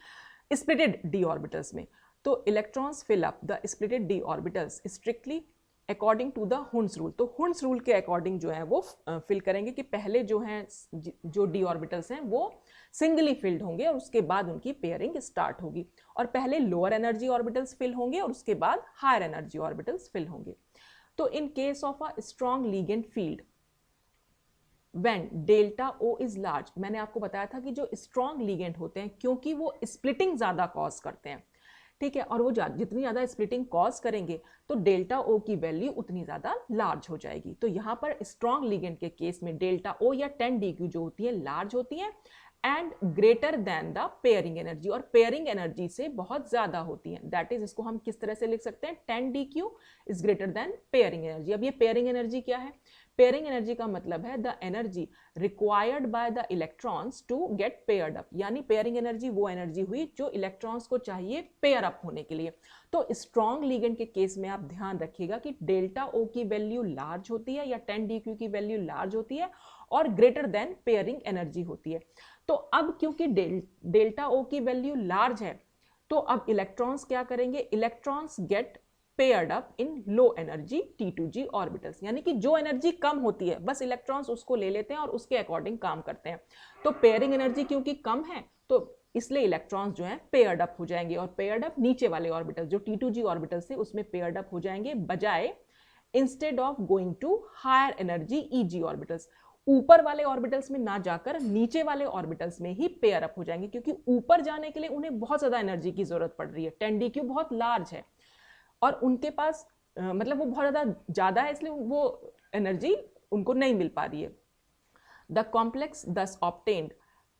स्प्लिटेड डी ऑर्बिटल्स में। तो electrons fill up the splitted D orbitals strictly according to the Hund's rule. तो हुंस रूल के अकॉर्डिंग जो है वो फिल करेंगे कि पहले जो हैं जो डी ऑर्बिटल्स हैं वो सिंगली फिल्ड होंगे और उसके बाद उनकी पेयरिंग स्टार्ट होगी, और पहले लोअर एनर्जी ऑर्बिटल्स फिल होंगे और उसके बाद हायर एनर्जी ऑर्बिटल्स फिल होंगे। तो in case of a strong ligand field when delta O is large, मैंने आपको बताया था कि जो स्ट्रॉन्ग लीगेंड होते हैं क्योंकि वो स्प्लिटिंग ज्यादा कॉज करते हैं, ठीक है, और वो जितनी ज़्यादा स्प्लिटिंग कॉज करेंगे तो डेल्टा O की वैल्यू उतनी ज़्यादा लार्ज हो जाएगी। तो यहाँ पर स्ट्रॉन्ग लिगेंड के केस में डेल्टा O या 10dq जो होती है लार्ज होती है and greater than the pairing energy, और पेयरिंग एनर्जी से बहुत ज़्यादा होती है। दैट इज, इसको हम किस तरह से लिख सकते हैं, 10dq is greater than pairing energy. अब ये पेयरिंग एनर्जी क्या है, पेयरिंग एनर्जी का मतलब है the energy required by the electrons to get paired up, यानी पेयरिंग एनर्जी वो एनर्जी हुई जो इलेक्ट्रॉन्स को चाहिए पेयर अप होने के लिए। तो स्ट्रॉन्ग लिगेंड के केस में आप ध्यान रखिएगा कि डेल्टा O की वैल्यू लार्ज होती है या 10dq की वैल्यू लार्ज होती है और ग्रेटर देन पेयरिंग एनर्जी होती है। तो अब क्योंकि डेल्टा O की वैल्यू लार्ज है तो अब इलेक्ट्रॉन्स क्या करेंगे, electrons get paired up in low energy T2G orbitals, यानी कि जो एनर्जी कम होती है बस इलेक्ट्रॉन्स उसको ले लेते हैं और उसके अकॉर्डिंग काम करते हैं। तो पेयरिंग एनर्जी क्योंकि कम है तो इसलिए इलेक्ट्रॉन्स जो हैं पेयर्ड अप हो जाएंगे, और पेयर्ड अप नीचे वाले ऑर्बिटल जो T2G ऑर्बिटल से उसमें पेयर्ड अप हो जाएंगे, बजाय instead of going to higher energy EG orbitals. ऊपर वाले ऑर्बिटल्स में ना जाकर नीचे वाले ऑर्बिटल्स में ही पेयर अप हो जाएंगे, क्योंकि ऊपर जाने के लिए उन्हें बहुत ज्यादा एनर्जी की जरूरत पड़ रही है। 10 DQ बहुत लार्ज है और उनके पास मतलब वो बहुत ज्यादा है, इसलिए वो एनर्जी उनको नहीं मिल पा रही है। The complex thus obtained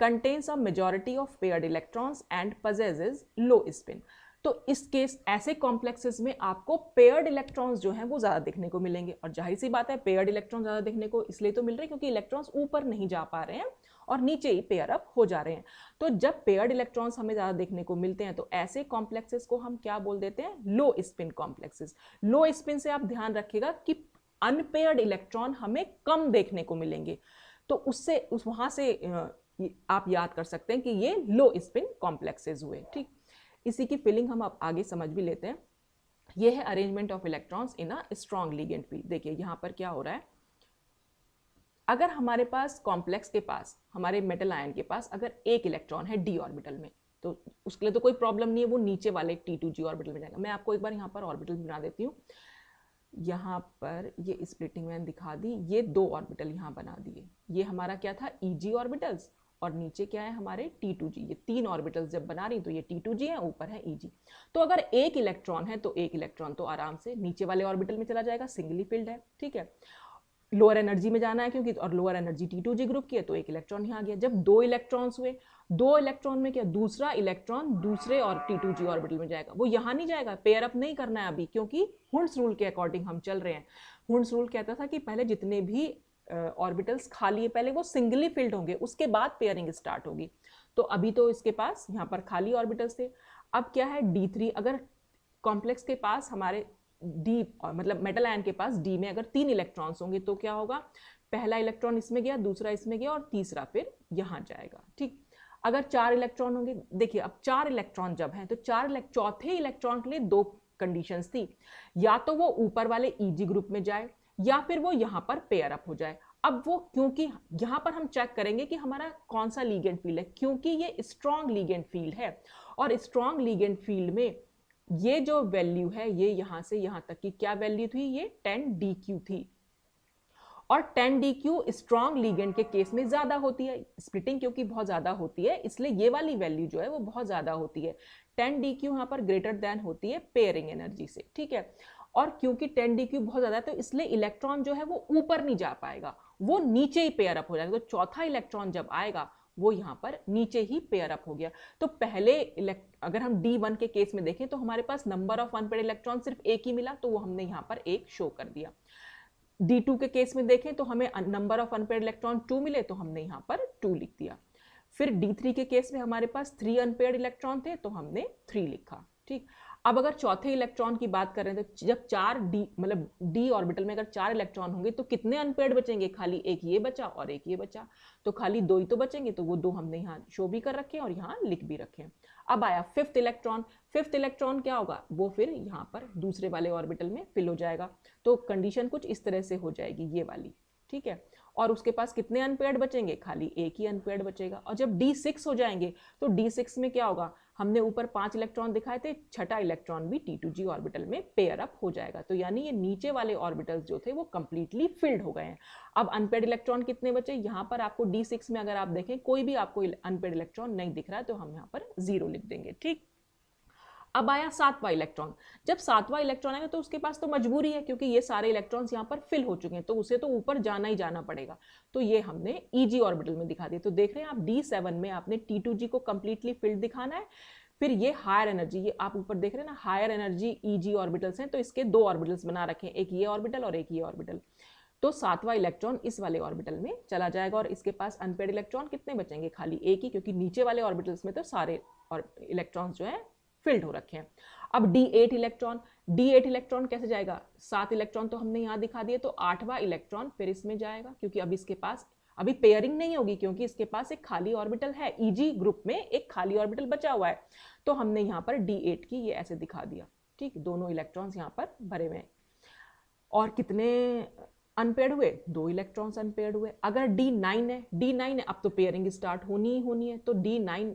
contains a majority of paired electrons and possesses low spin। तो इस केस ऐसे कॉम्प्लेक्सेस में आपको पेयर्ड इलेक्ट्रॉन्स जो हैं वो ज्यादा देखने को मिलेंगे, और जाहिर सी बात है पेयर्ड इलेक्ट्रॉन ज्यादा देखने को इसलिए तो मिल रहे हैं क्योंकि इलेक्ट्रॉन्स ऊपर नहीं जा पा रहे हैं और नीचे ही पेयर अप हो जा रहे हैं। तो जब पेयर्ड इलेक्ट्रॉन्स हमें ज्यादा देखने को मिलते हैं तो ऐसे कॉम्प्लेक्सेस को हम क्या बोल देते हैं, लो स्पिन कॉम्प्लेक्सेस। लो स्पिन से आप ध्यान रखिएगा कि अनपेयर्ड इलेक्ट्रॉन हमें कम देखने को मिलेंगे, तो उससे वहां से आप याद कर सकते हैं कि ये लो स्पिन कॉम्प्लेक्सेस हुए। ठीक, इसी की फीलिंग हम अब आगे समझ भी लेते हैं। ये है arrangement of electrons in a strong ligand field. देखिए यहाँ पर क्या हो रहा है, अगर हमारे पास कॉम्प्लेक्स के पास, हमारे मेटल आयन के पास अगर एक इलेक्ट्रॉन है डी ऑर्बिटल में, तो उसके लिए तो कोई प्रॉब्लम नहीं है, वो नीचे वाले T2G ऑर्बिटल में जाएगा। मैं आपको एक बार यहाँ पर ऑर्बिटल बना देती हूँ। यहाँ पर ये स्प्लिटिंग मैंने दिखा दी, ये 2 ऑर्बिटल यहाँ बना दिए। ये हमारा क्या था, EG ऑर्बिटल्स, और नीचे क्या है हमारे T2G। ये 3 ऑर्बिटल्स जब बना रही तो ये T2G है, ऊपर है EG। तो अगर एक इलेक्ट्रॉन है तो एक इलेक्ट्रॉन तो आराम से नीचे वाले ऑर्बिटल में चला जाएगा, सिंगली फील्ड है। ठीक है, लोअर एनर्जी में जाना है क्योंकि, और लोअर एनर्जी T2G ग्रुप की है, तो एक इलेक्ट्रॉन यहाँ आ गया। जब 2 इलेक्ट्रॉन्स हुए, 2 इलेक्ट्रॉन में क्या, दूसरा इलेक्ट्रॉन दूसरे और T2G ऑर्बिटल में जाएगा, वो यहाँ नहीं जाएगा, पेयर अप नहीं करना है अभी, क्योंकि हुंड्स रूल के अकॉर्डिंग हम चल रहे हैं। हुंड्स रूल कहता था कि पहले जितने भी ऑर्बिटल्स खाली है पहले वो सिंगली फिल्ड होंगे, उसके बाद पेयरिंग स्टार्ट होगी। तो अभी तो इसके पास यहाँ पर खाली ऑर्बिटल्स थे। अब क्या है, D3, अगर कॉम्प्लेक्स के पास हमारे डी, मतलब मेटल आयन के पास डी में अगर 3 इलेक्ट्रॉन्स होंगे तो क्या होगा, पहला इलेक्ट्रॉन इसमें गया, दूसरा इसमें गया और तीसरा फिर यहाँ जाएगा। ठीक, अगर 4 इलेक्ट्रॉन होंगे, देखिए अब 4 इलेक्ट्रॉन जब हैं तो चौथे इलेक्ट्रॉन के लिए 2 कंडीशंस थी, या तो वो ऊपर वाले EG ग्रुप में जाए या फिर वो यहाँ पर पेयर अप हो जाए। अब वो, क्योंकि यहाँ पर हम चेक करेंगे कि हमारा कौन सा लीगेंड फील्ड है, क्योंकि ये स्ट्रॉन्ग लीगेंड फील्ड है, और स्ट्रॉन्ग लीगेंड फील्ड में ये जो वैल्यू है, ये यहां से यहां तक की क्या वैल्यू थी, ये 10 DQ थी, और 10 DQ स्ट्रॉन्ग लीगेंड के केस में ज्यादा होती है। स्प्लिटिंग क्योंकि बहुत ज्यादा होती है इसलिए ये वाली वैल्यू जो है वो बहुत ज्यादा होती है। 10 DQ यहाँ पर ग्रेटर देन होती है पेयरिंग एनर्जी से। ठीक है, और क्योंकि 10 DQ बहुत ज्यादा है तो इसलिए इलेक्ट्रॉन जो है वो ऊपर नहीं जा पाएगा, वो नीचे ही पेयर अप हो जाएगा। तो चौथा इलेक्ट्रॉन जब आएगा वो यहाँ पर नीचे ही पेयर अप हो गया। तो पहले अगर हम D1 के केस में देखें तो हमारे पास नंबर ऑफ अनपेयर्ड इलेक्ट्रॉन सिर्फ एक ही मिला, तो वो हमने यहाँ पर एक शो कर दिया। D2 के केस में देखें तो हमें नंबर ऑफ अनपेयर्ड इलेक्ट्रॉन 2 मिले, तो हमने यहाँ पर 2 लिख दिया। फिर D3 के केस में हमारे पास 3 अनपेयर्ड इलेक्ट्रॉन थे तो हमने 3 लिखा। ठीक, अब अगर चौथे इलेक्ट्रॉन की बात करें तो जब 4 डी, मतलब डी ऑर्बिटल में अगर 4 इलेक्ट्रॉन होंगे तो कितने अनपेयर्ड बचेंगे, खाली एक ये बचा और एक ये बचा, तो खाली 2 ही तो बचेंगे, तो वो 2 हमने यहाँ शो भी कर रखे हैं और यहाँ लिख भी रखे हैं। अब आया 5th इलेक्ट्रॉन। 5th इलेक्ट्रॉन क्या होगा, वो फिर यहाँ पर दूसरे वाले ऑर्बिटल में फिल हो जाएगा। तो कंडीशन कुछ इस तरह से हो जाएगी, ये वाली। ठीक है, और उसके पास कितने अनपेयर्ड बचेंगे, खाली एक ही अनपेयर्ड बचेगा। और जब D6 हो जाएंगे तो D6 में क्या होगा, हमने ऊपर 5 इलेक्ट्रॉन दिखाए थे, छठा इलेक्ट्रॉन भी T2G ऑर्बिटल में पेयर अप हो जाएगा। तो यानी ये नीचे वाले ऑर्बिटल्स जो थे वो कंप्लीटली फिल्ड हो गए हैं। अब अनपेयर्ड इलेक्ट्रॉन कितने बचे, यहाँ पर आपको D6 में अगर आप देखें कोई भी आपको अनपेयर्ड इलेक्ट्रॉन नहीं दिख रहा है तो हम यहाँ पर 0 लिख देंगे। ठीक, अब आया 7वां इलेक्ट्रॉन। जब 7वां इलेक्ट्रॉन आएगा तो उसके पास तो मजबूरी है क्योंकि ये सारे इलेक्ट्रॉन्स यहाँ पर फिल हो चुके हैं, तो उसे तो ऊपर जाना ही जाना पड़ेगा। तो ये हमने EG ऑर्बिटल में दिखा दिया। तो देख रहे हैं आप D7 में आपने T2G को कंप्लीटली फिल्ड दिखाना है। फिर ये हायर एनर्जी, ये आप ऊपर देख रहे हैं ना, हायर एनर्जी EG ऑर्बिटल्स हैं, तो इसके 2 ऑर्बिटल्स बना रखे हैं, एक ये ऑर्बिटल और एक ये ऑर्बिटल। तो 7वां इलेक्ट्रॉन इस वाले ऑर्बिटल में चला जाएगा और इसके पास अनपेयर्ड इलेक्ट्रॉन कितने बचेंगे, खाली एक ही, क्योंकि नीचे वाले ऑर्बिटल्स में तो सारे इलेक्ट्रॉन्स जो है फिल्ड हो रखे हैं। अब D8 इलेक्ट्रॉन, D8 इलेक्ट्रॉन कैसे जाएगा, 7 इलेक्ट्रॉन तो हमने यहाँ दिखा दिए, तो 8वां इलेक्ट्रॉन फिर इसमें जाएगा, क्योंकि अब इसके पास अभी पेयरिंग नहीं होगी क्योंकि इसके पास एक खाली ऑर्बिटल है, EG ग्रुप में एक खाली ऑर्बिटल बचा हुआ है। तो हमने यहाँ पर D8 की ये ऐसे दिखा दिया। ठीक, दोनों इलेक्ट्रॉन्स यहाँ पर भरे हुए हैं। और कितने अनपेयर्ड हुए, 2 इलेक्ट्रॉन्स अनपेयर्ड हुए। अगर D9 है, D9 है, अब तो पेयरिंग स्टार्ट होनी ही होनी है, तो D9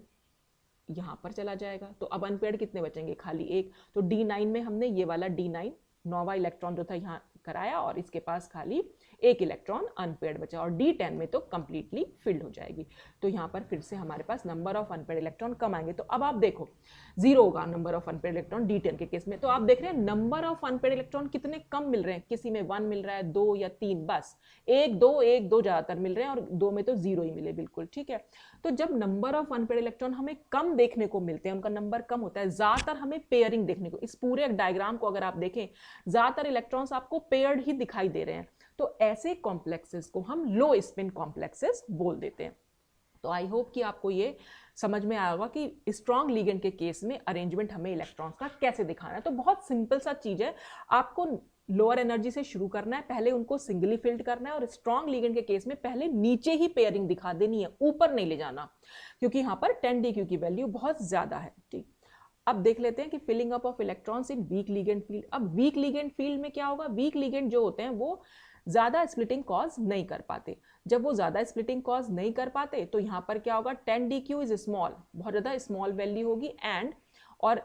यहाँ पर चला जाएगा। तो अब अनपेयर्ड कितने बचेंगे, खाली एक। तो D9 में हमने ये वाला D9 9वां इलेक्ट्रॉन जो था यहाँ कराया और इसके पास खाली एक इलेक्ट्रॉन अनपेयर्ड बचा और D10 में तो कंप्लीटली फिल्ड हो जाएगी। तो यहाँ पर फिर से हमारे पास नंबर ऑफ अनपेयर्ड इलेक्ट्रॉन कम आएंगे। तो अब आप देखो 0 होगा number of unpaired electron D10 के केस में। तो आप देख रहे हैं नंबर ऑफ अनपेयर्ड इलेक्ट्रॉन कितने कम मिल रहे हैं, किसी में 1 मिल रहा है, 2 या 3, बस 1 2 ज्यादातर मिल रहे हैं और 2 में तो 0 ही मिले बिल्कुल। ठीक है, तो जब नंबर ऑफ अनपेयर्ड इलेक्ट्रॉन हमें कम देखने को मिलते हैं, उनका नंबर कम होता है, ज्यादातर हमें पेयरिंग देखने को, इस पूरे डायग्राम को अगर आप देखें ज्यादातर इलेक्ट्रॉन्स आपको पेयर्ड ही दिखाई दे रहे हैं। तो ऐसे कॉम्प्लेक्सेस को हम लो स्पिन कॉम्प्लेक्सेस बोल देते हैं। तो आई होप कि आपको ये समझ में आया होगा कि स्ट्रॉन्ग लिगेंड के केस में अरेंजमेंट हमें इलेक्ट्रॉन्स का कैसे दिखाना है। तो बहुत सिंपल सा चीज है, आपको लोअर एनर्जी से शुरू करना है, पहले उनको सिंगली फिल्ड करना है और स्ट्रॉन्ग लिगेंड के केस में पहले नीचे ही पेयरिंग दिखा देनी है, ऊपर नहीं ले जाना, क्योंकि यहाँ पर 10dq की वैल्यू बहुत ज्यादा है। ठीक, अब देख लेते हैं कि filling up of electrons in weak ligand field. अब वीक लिगेंड फील्ड में क्या होगा, वीक लिगेंड जो होते हैं वो ज्यादा स्प्लिटिंग कॉज नहीं कर पाते। जब वो ज्यादा स्प्लिटिंग कॉज नहीं कर पाते तो यहाँ पर क्या होगा, 10dq इज स्मॉल, बहुत ज्यादा स्मॉल वैल्यू होगी, एंड और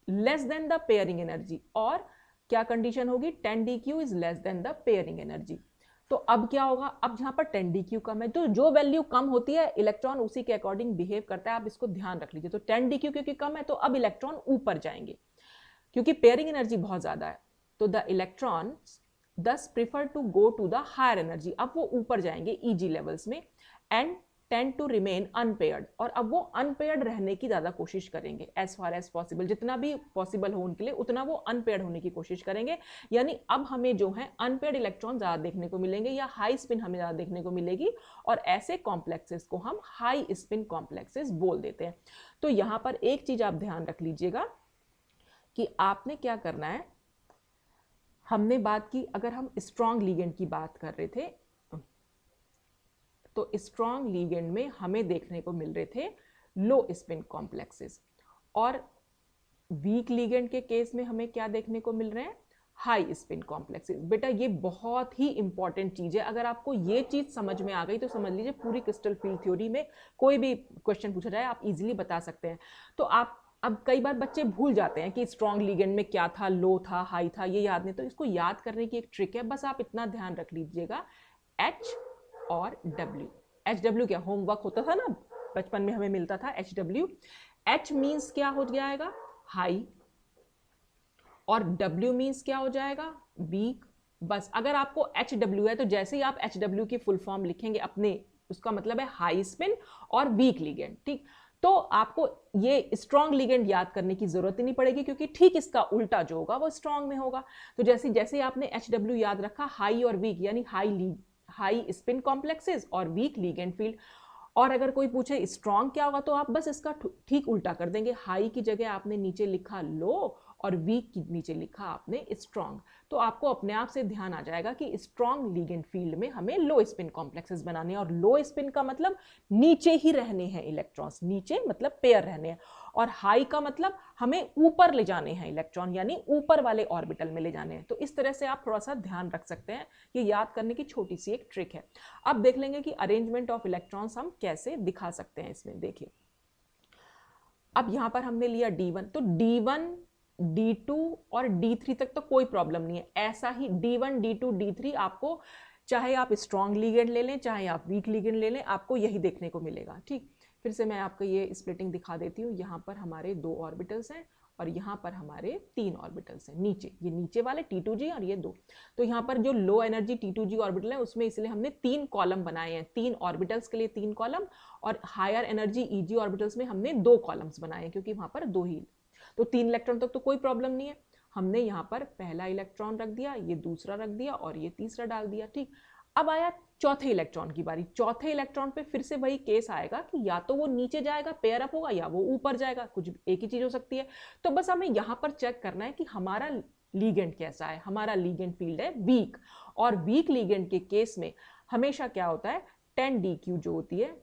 less than the pairing energy, और क्या कंडीशन होगी, 10dq is less than the pairing energy. तो अब क्या होगा, अब यहाँ पर 10dq कम है, तो जो वैल्यू कम होती है इलेक्ट्रॉन उसी के अकॉर्डिंग बिहेव करता है, आप इसको ध्यान रख लीजिए। तो 10dq क्योंकि कम है तो अब इलेक्ट्रॉन ऊपर जाएंगे, क्योंकि पेयरिंग एनर्जी बहुत ज्यादा है, तो the electron thus prefer to go to the higher energy, अब वो ऊपर जाएंगे Eg लेवल्स में, and tend to remain unpaired, और अब वो unpaired रहने की ज्यादा कोशिश करेंगे as far as possible, जितना भी पॉसिबल हो उनके लिए उतना वो unpaired होने की कोशिश करेंगे। यानी अब हमें जो है unpaired इलेक्ट्रॉन ज्यादा देखने को मिलेंगे या हाई स्पिन हमें ज्यादा देखने को मिलेगी, और ऐसे कॉम्प्लेक्सेस को हम हाई स्पिन कॉम्प्लेक्सेस बोल देते हैं। तो यहाँ पर एक चीज आप ध्यान रख लीजिएगा कि आपने क्या करना है, हमने बात की, अगर हम स्ट्रॉन्ग लिगेंड की बात कर रहे थे तो स्ट्रॉन्ग लिगेंड में हमें देखने को मिल रहे थे लो स्पिन कॉम्प्लेक्सेस, और वीक लिगेंड के केस में हमें क्या देखने को मिल रहे हैं, हाई स्पिन कॉम्प्लेक्सेस। बेटा ये बहुत ही इंपॉर्टेंट चीज है, अगर आपको ये चीज समझ में आ गई तो समझ लीजिए पूरी क्रिस्टल फील्ड थ्योरी में कोई भी क्वेश्चन पूछा जाए आप इजीली बता सकते हैं। तो आप अब कई बार बच्चे भूल जाते हैं कि स्ट्रॉन्ग लिगेंड में क्या था, लो था, हाई था, ये याद नहीं, तो इसको याद करने की एक ट्रिक है, बस आप इतना ध्यान रख लीजिएगा, H और W। HW क्या होमवर्क होता था ना बचपन में, हमें मिलता था HW। H मीन्स क्या हो जाएगा, हाई, और W मीन्स क्या हो जाएगा, वीक। बस अगर आपको HW है तो जैसे ही आप HW की फुल फॉर्म लिखेंगे अपने, उसका मतलब है हाई स्पिन और वीक लिगेंड। ठीक, तो आपको ये स्ट्रॉन्ग लिगेंड याद करने की जरूरत ही नहीं पड़ेगी, क्योंकि ठीक इसका उल्टा जो होगा वो स्ट्रॉन्ग में होगा। तो जैसे जैसे आपने HW याद रखा, हाई और वीक, यानी हाई स्पिन कॉम्प्लेक्सेस और वीक लिगेंड फील्ड। और अगर कोई पूछे स्ट्रॉन्ग क्या होगा तो आप बस इसका ठीक उल्टा कर देंगे, हाई की जगह आपने नीचे लिखा लो और वीक की नीचे लिखा आपने स्ट्रॉन्ग। तो आपको अपने आप से ध्यान आ जाएगा कि स्ट्रॉन्ग लिगेंड फील्ड में हमें लो स्पिन कॉम्प्लेक्सेस बनाने हैं, और लो स्पिन का मतलब नीचे ही रहने हैं इलेक्ट्रॉन्स, नीचे मतलब पेयर रहने हैं, और हाई का मतलब हमें ऊपर ले जाने हैं इलेक्ट्रॉन, यानी ऊपर वाले ऑर्बिटल में ले जाने हैं। तो इस तरह से आप थोड़ा सा ध्यान रख सकते हैं, ये याद करने की छोटी सी एक ट्रिक है। अब देख लेंगे कि अरेंजमेंट ऑफ इलेक्ट्रॉन्स हम कैसे दिखा सकते हैं इसमें। देखिए अब यहां पर हमने लिया D1, तो D1 D2 और D3 तक तो कोई प्रॉब्लम नहीं है, ऐसा ही D1 D2 D3 आपको चाहे आप स्ट्रॉन्ग लिगेंड ले लें चाहे आप वीक लिगेंड ले लें, आपको यही देखने को मिलेगा। ठीक, फिर से मैं आपको ये स्प्लिटिंग दिखा देती हूँ। यहाँ पर हमारे 2 ऑर्बिटल्स हैं और यहाँ पर हमारे 3 ऑर्बिटल्स हैं नीचे, ये नीचे वाले T2G और ये 2। तो यहाँ पर जो लो एनर्जी T2G ऑर्बिटल है उसमें इसलिए हमने 3 कॉलम बनाए हैं, 3 ऑर्बिटल्स के लिए 3 कॉलम, और हायर एनर्जी EG ऑर्बिटल्स में हमने 2 कॉलम्स बनाए हैं, क्योंकि वहाँ पर 2 ही, तो 3 इलेक्ट्रॉन तक तो कोई प्रॉब्लम नहीं है। हमने यहाँ पर पहला इलेक्ट्रॉन रख दिया, ये दूसरा रख दिया और ये तीसरा डाल दिया। ठीक, अब आया चौथे इलेक्ट्रॉन की बारी। चौथे इलेक्ट्रॉन पे फिर से वही केस आएगा कि या तो वो नीचे जाएगा, पेयर अप होगा, या वो ऊपर जाएगा, कुछ एक ही चीज हो सकती है। तो बस हमें यहाँ पर चेक करना है कि हमारा लिगेंड कैसा है। हमारा लिगेंड फील्ड है वीक, और वीक लिगेंड के केस में हमेशा क्या होता है, 10dq जो होती है,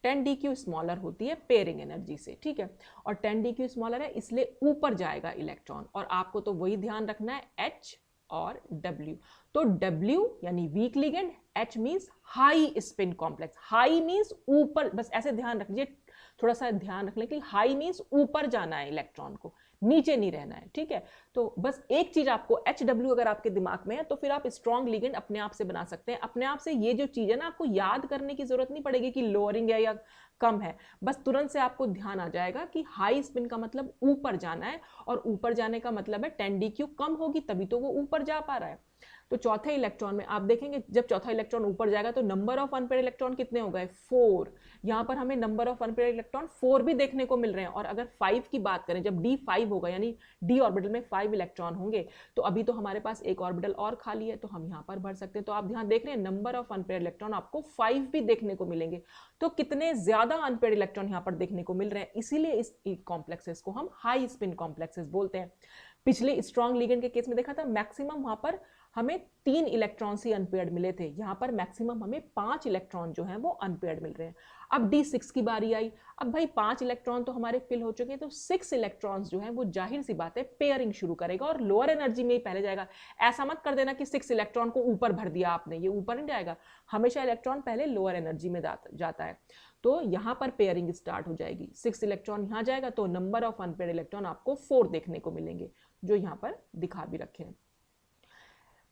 10dq स्मॉलर होती है पेयरिंग एनर्जी से। ठीक है, और 10dq स्मॉलर है इसलिए ऊपर जाएगा इलेक्ट्रॉन, और आपको तो वही ध्यान रखना है H और W। तो W यानी week ligand, H means high spin complex, high means ऊपर, बस ऐसे ध्यान रखिए, थोड़ा सा ध्यान रखने के लिए, हाई मीन्स ऊपर जाना है इलेक्ट्रॉन को, नीचे नहीं रहना है, ठीक है। तो बस एक चीज आपको HW अगर आपके दिमाग में है तो फिर आप स्ट्रॉन्ग लिगेंड अपने आप से बना सकते हैं। अपने आप से ये जो चीज है ना, आपको याद करने की जरूरत नहीं पड़ेगी कि लोअरिंग है या कम है, बस तुरंत से आपको ध्यान आ जाएगा कि हाई स्पिन का मतलब ऊपर जाना है, और ऊपर जाने का मतलब है 10 DQ कम होगी तभी तो वो ऊपर जा पा रहा है। तो चौथे इलेक्ट्रॉन में आप देखेंगे जब चौथा इलेक्ट्रॉन ऊपर जाएगा तो नंबर ऑफ अनपेयर्ड इलेक्ट्रॉन कितने हो गए, 4। यहाँ पर हमें नंबर ऑफ अनपेयर्ड इलेक्ट्रॉन 4 भी देखने को मिल रहे हैं। और अगर 5 की बात करें, जब D5 होगा यानी D ऑर्बिटल में 5 इलेक्ट्रॉन होंगे, तो अभी तो हमारे पास एक ऑर्बिटल और खाली है तो हम यहाँ पर भर सकते हैं। तो आप ध्यान देख रहे हैं नंबर ऑफ अनपेयर्ड इलेक्ट्रॉन आपको 5 भी देखने को मिलेंगे। तो कितने ज्यादा अनपेयर्ड इलेक्ट्रॉन यहाँ पर देखने को मिल रहे हैं, इसीलिए इस कॉम्प्लेक्सेस को हम हाई स्पिन कॉम्प्लेक्सेस बोलते हैं। पिछले स्ट्रॉन्ग लिगेंड के केस में देखा था मैक्सिमम वहां पर हमें 3 इलेक्ट्रॉन्स ही अनपेयर्ड मिले थे, यहाँ पर मैक्सिमम हमें 5 इलेक्ट्रॉन जो हैं वो अनपेयर्ड मिल रहे हैं। अब D6 की बारी आई। अब भाई 5 इलेक्ट्रॉन तो हमारे फिल हो चुके हैं, तो 6 इलेक्ट्रॉन्स जो हैं वो जाहिर सी बात है पेयरिंग शुरू करेगा और लोअर एनर्जी में ही पहले जाएगा। ऐसा मत कर देना कि 6 इलेक्ट्रॉन को ऊपर भर दिया आपने, ये ऊपर नहीं जाएगा, हमेशा इलेक्ट्रॉन पहले लोअर एनर्जी में जाता है। तो यहाँ पर पेयरिंग स्टार्ट हो जाएगी, 6 इलेक्ट्रॉन यहाँ जाएगा तो नंबर ऑफ अनपेयर्ड इलेक्ट्रॉन आपको 4 देखने को मिलेंगे, जो यहाँ पर दिखा भी रखे हैं।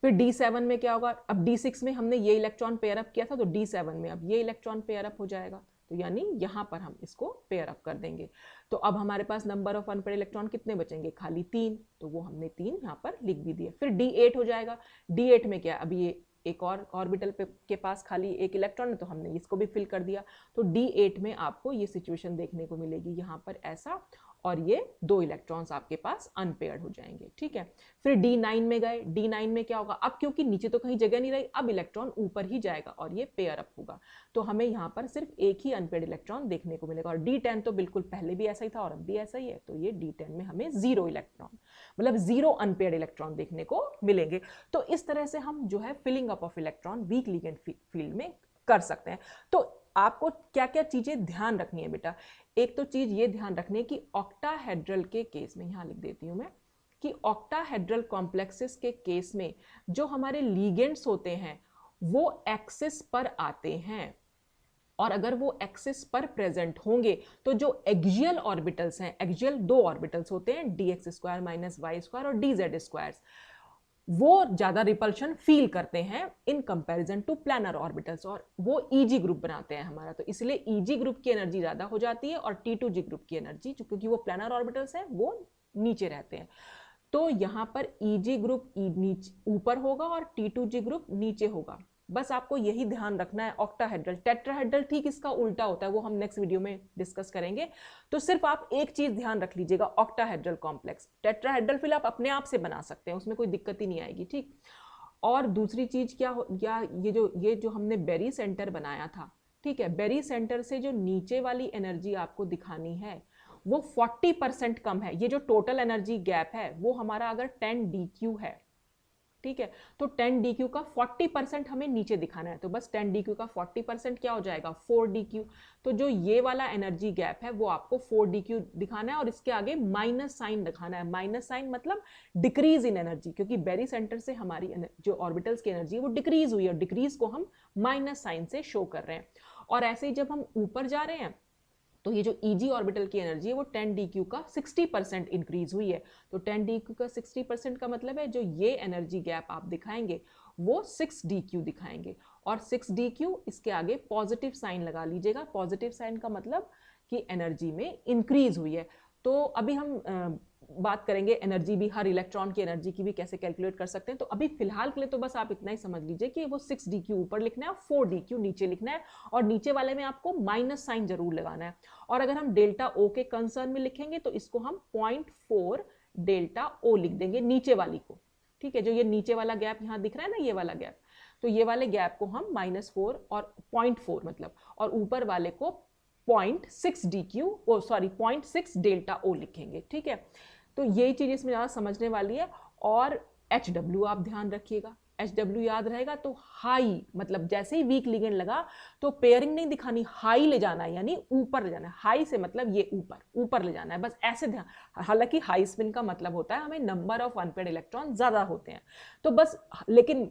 फिर D7 में क्या होगा, अब D6 में हमने ये इलेक्ट्रॉन पेयर अप किया था, तो D7 में अब ये इलेक्ट्रॉन पेयर अप हो जाएगा, तो यानी यहाँ पर हम इसको पेयर अप कर देंगे। तो अब हमारे पास नंबर ऑफ अनपेयर्ड इलेक्ट्रॉन कितने बचेंगे, खाली 3, तो वो हमने 3 यहाँ पर लिख भी दिए। फिर D8 हो जाएगा। D8 में क्या, अभी ये एक और ऑर्बिटल के पास खाली एक इलेक्ट्रॉन है तो हमने इसको भी फिल कर दिया। तो D8 में आपको ये सिचुएशन देखने को मिलेगी, यहाँ पर ऐसा, और ये 2 इलेक्ट्रॉन्स आपके पास अनपेयर्ड हो जाएंगे, ठीक है। फिर D9 में गए। D9 में क्या होगा, अब क्योंकि नीचे तो कहीं जगह नहीं रही, अब इलेक्ट्रॉन ऊपर ही जाएगा और ये पेयर अप होगा, तो हमें यहाँ पर सिर्फ एक ही अनपेयर्ड इलेक्ट्रॉन देखने को मिलेगा। और D10 तो बिल्कुल पहले भी ऐसा ही था और अब भी ऐसा ही है, तो ये D10 में हमें 0 इलेक्ट्रॉन, मतलब 0 अनपेयर्ड इलेक्ट्रॉन देखने को मिलेंगे। तो इस तरह से हम जो है filling up of electron weak ligand field में कर सकते हैं। तो आपको क्या क्या चीजें ध्यान रखनी है बेटा, एक तो चीज ये ध्यान रखनी है कि ऑक्टाहेड्रल के केस में, यहां लिख देती हूं मैं, कि ऑक्टाहेड्रल कॉम्प्लेक्सेस के केस में जो हमारे लिगेंड्स होते हैं वो एक्सिस पर आते हैं, और अगर वो एक्सिस पर प्रेजेंट होंगे तो जो एक्सियल ऑर्बिटल्स हैं, एक्सियल 2 ऑर्बिटल्स होते हैं dx² - y² और dz², वो ज्यादा रिपल्शन फील करते हैं in comparison to planar orbitals, और वो EG ग्रुप बनाते हैं हमारा, तो इसलिए EG ग्रुप की एनर्जी ज्यादा हो जाती है और T2G ग्रुप की एनर्जी, क्योंकि वो प्लैनर ऑर्बिटल्स हैं, वो नीचे रहते हैं। तो यहाँ पर EG ग्रुप ऊपर होगा और T2G ग्रुप नीचे होगा। बस आपको यही ध्यान रखना है। ऑक्टाहेड्रल, टेट्राहेड्रल ठीक इसका उल्टा होता है, वो हम नेक्स्ट वीडियो में डिस्कस करेंगे। तो सिर्फ आप एक चीज ध्यान रख लीजिएगा, ऑक्टाहेड्रल कॉम्प्लेक्स, टेट्राहेड्रल फिर आप अपने आप से बना सकते हैं, उसमें कोई दिक्कत ही नहीं आएगी, ठीक। और दूसरी चीज क्या हो, या ये जो हमने बेरी सेंटर बनाया था, ठीक है, बेरी सेंटर से जो नीचे वाली एनर्जी आपको दिखानी है वो 40% कम है। ये जो टोटल एनर्जी गैप है वो हमारा अगर 10 DQ है, ठीक है, तो 10 DQ का 40% हमें नीचे दिखाना है, तो बस 10 DQ का 40% क्या हो जाएगा, 4 DQ। तो जो ये वाला एनर्जी गैप है वो आपको 4 DQ दिखाना है, और इसके आगे माइनस साइन दिखाना है। माइनस साइन मतलब डिक्रीज इन एनर्जी, क्योंकि बेरी सेंटर से हमारी जो ऑर्बिटल्स की एनर्जी है वो डिक्रीज हुई है, और डिक्रीज को हम माइनस साइन से शो कर रहे हैं। और ऐसे ही जब हम ऊपर जा रहे हैं तो ये जो EG ऑर्बिटल की एनर्जी है वो 10 DQ का 60% इंक्रीज हुई है। तो 10 DQ का 60% का मतलब है जो ये एनर्जी गैप आप दिखाएंगे वो 6 DQ दिखाएंगे, और 6 DQ इसके आगे पॉजिटिव साइन लगा लीजिएगा। पॉजिटिव साइन का मतलब कि एनर्जी में इंक्रीज हुई है। तो अभी हम बात करेंगे एनर्जी भी, हर इलेक्ट्रॉन की एनर्जी की भी कैसे कैलकुलेट कर सकते हैं। तो अभी फिलहाल के लिए तो बस आप इतना ही समझ लीजिए कि वो 6 DQ ऊपर लिखना है और 4 DQ नीचे लिखना है, और नीचे वाले में आपको माइनस साइन जरूर लगाना है। और अगर हम डेल्टा O के कंसर्न में लिखेंगे तो इसको हम 0.4 डेल्टा O लिख देंगे नीचे वाली को, ठीक है। जो ये नीचे वाला गैप यहाँ दिख रहा है ना, ये वाला गैप, तो ये वाले गैप को हम -4 और 0.4 मतलब, और ऊपर वाले को 0.6 DQ, 0.6 डेल्टा O लिखेंगे, ठीक है। तो यही चीज इसमें ज्यादा समझने वाली है। और HW आप ध्यान रखिएगा, HW याद रहेगा तो हाई, मतलब जैसे ही वीक लिगेंड लगा तो पेयरिंग नहीं दिखानी, हाई ले जाना है, यानी ऊपर ले जाना है। हाई से मतलब ये ऊपर ले जाना है, बस ऐसे ध्यान। हालांकि हाई स्पिन का मतलब होता है हमें नंबर ऑफ अनपेयर्ड इलेक्ट्रॉन ज्यादा होते हैं, तो बस, लेकिन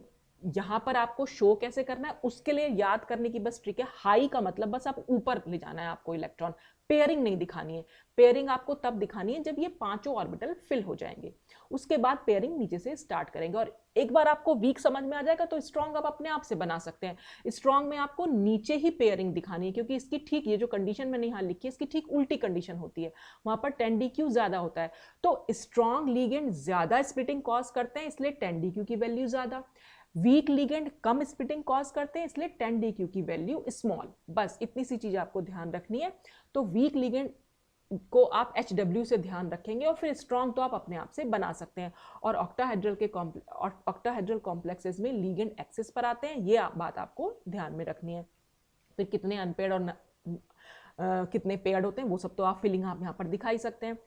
यहाँ पर आपको शो कैसे करना है उसके लिए याद करने की बस ट्रिक है। हाई का मतलब बस आप ऊपर ले जाना है आपको इलेक्ट्रॉन, पेयरिंग नहीं दिखानी है। पेयरिंग आपको तब दिखानी है जब ये पांचों ऑर्बिटल फिल हो जाएंगे, उसके बाद पेयरिंग नीचे से स्टार्ट करेंगे। और एक बार आपको वीक समझ में आ जाएगा तो स्ट्रॉन्ग आप अपने आप से बना सकते हैं। स्ट्रॉन्ग में आपको नीचे ही पेयरिंग दिखानी है, क्योंकि इसकी ठीक ये जो कंडीशन मैंने यहाँ लिखी है इसकी ठीक उल्टी कंडीशन होती है, वहां पर 10DQ ज्यादा होता है। तो स्ट्रॉन्ग लिगेंड ज्यादा स्प्लिटिंग कॉज करते हैं, इसलिए 10DQ की वैल्यू ज्यादा। वीक लिगेंड कम स्प्लिटिंग कॉज करते हैं, इसलिए 10DQ की वैल्यू स्मॉल। बस इतनी सी चीज आपको ध्यान रखनी है। तो वीक लिगेंड को आप HW से ध्यान रखेंगे और फिर स्ट्रॉन्ग तो आप अपने आप से बना सकते हैं। और ऑक्टाहेड्रल कॉम्प्लेक्सेस में लिगेंड एक्सिस पर आते हैं, ये बात आपको ध्यान में रखनी है। फिर कितने अनपेयर्ड और कितने पेयर्ड होते हैं वो सब तो आप फिलिंग आप यहाँ पर दिखा ही सकते हैं।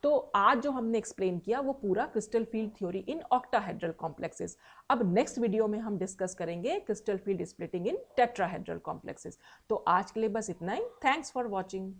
तो आज जो हमने एक्सप्लेन किया वो पूरा crystal field theory in octahedral complexes. अब नेक्स्ट वीडियो में हम डिस्कस करेंगे क्रिस्टल फील्ड स्प्लिटिंग इन टेट्राहेड्रल कॉम्प्लेक्सेस। तो आज के लिए बस इतना ही। Thanks for watching.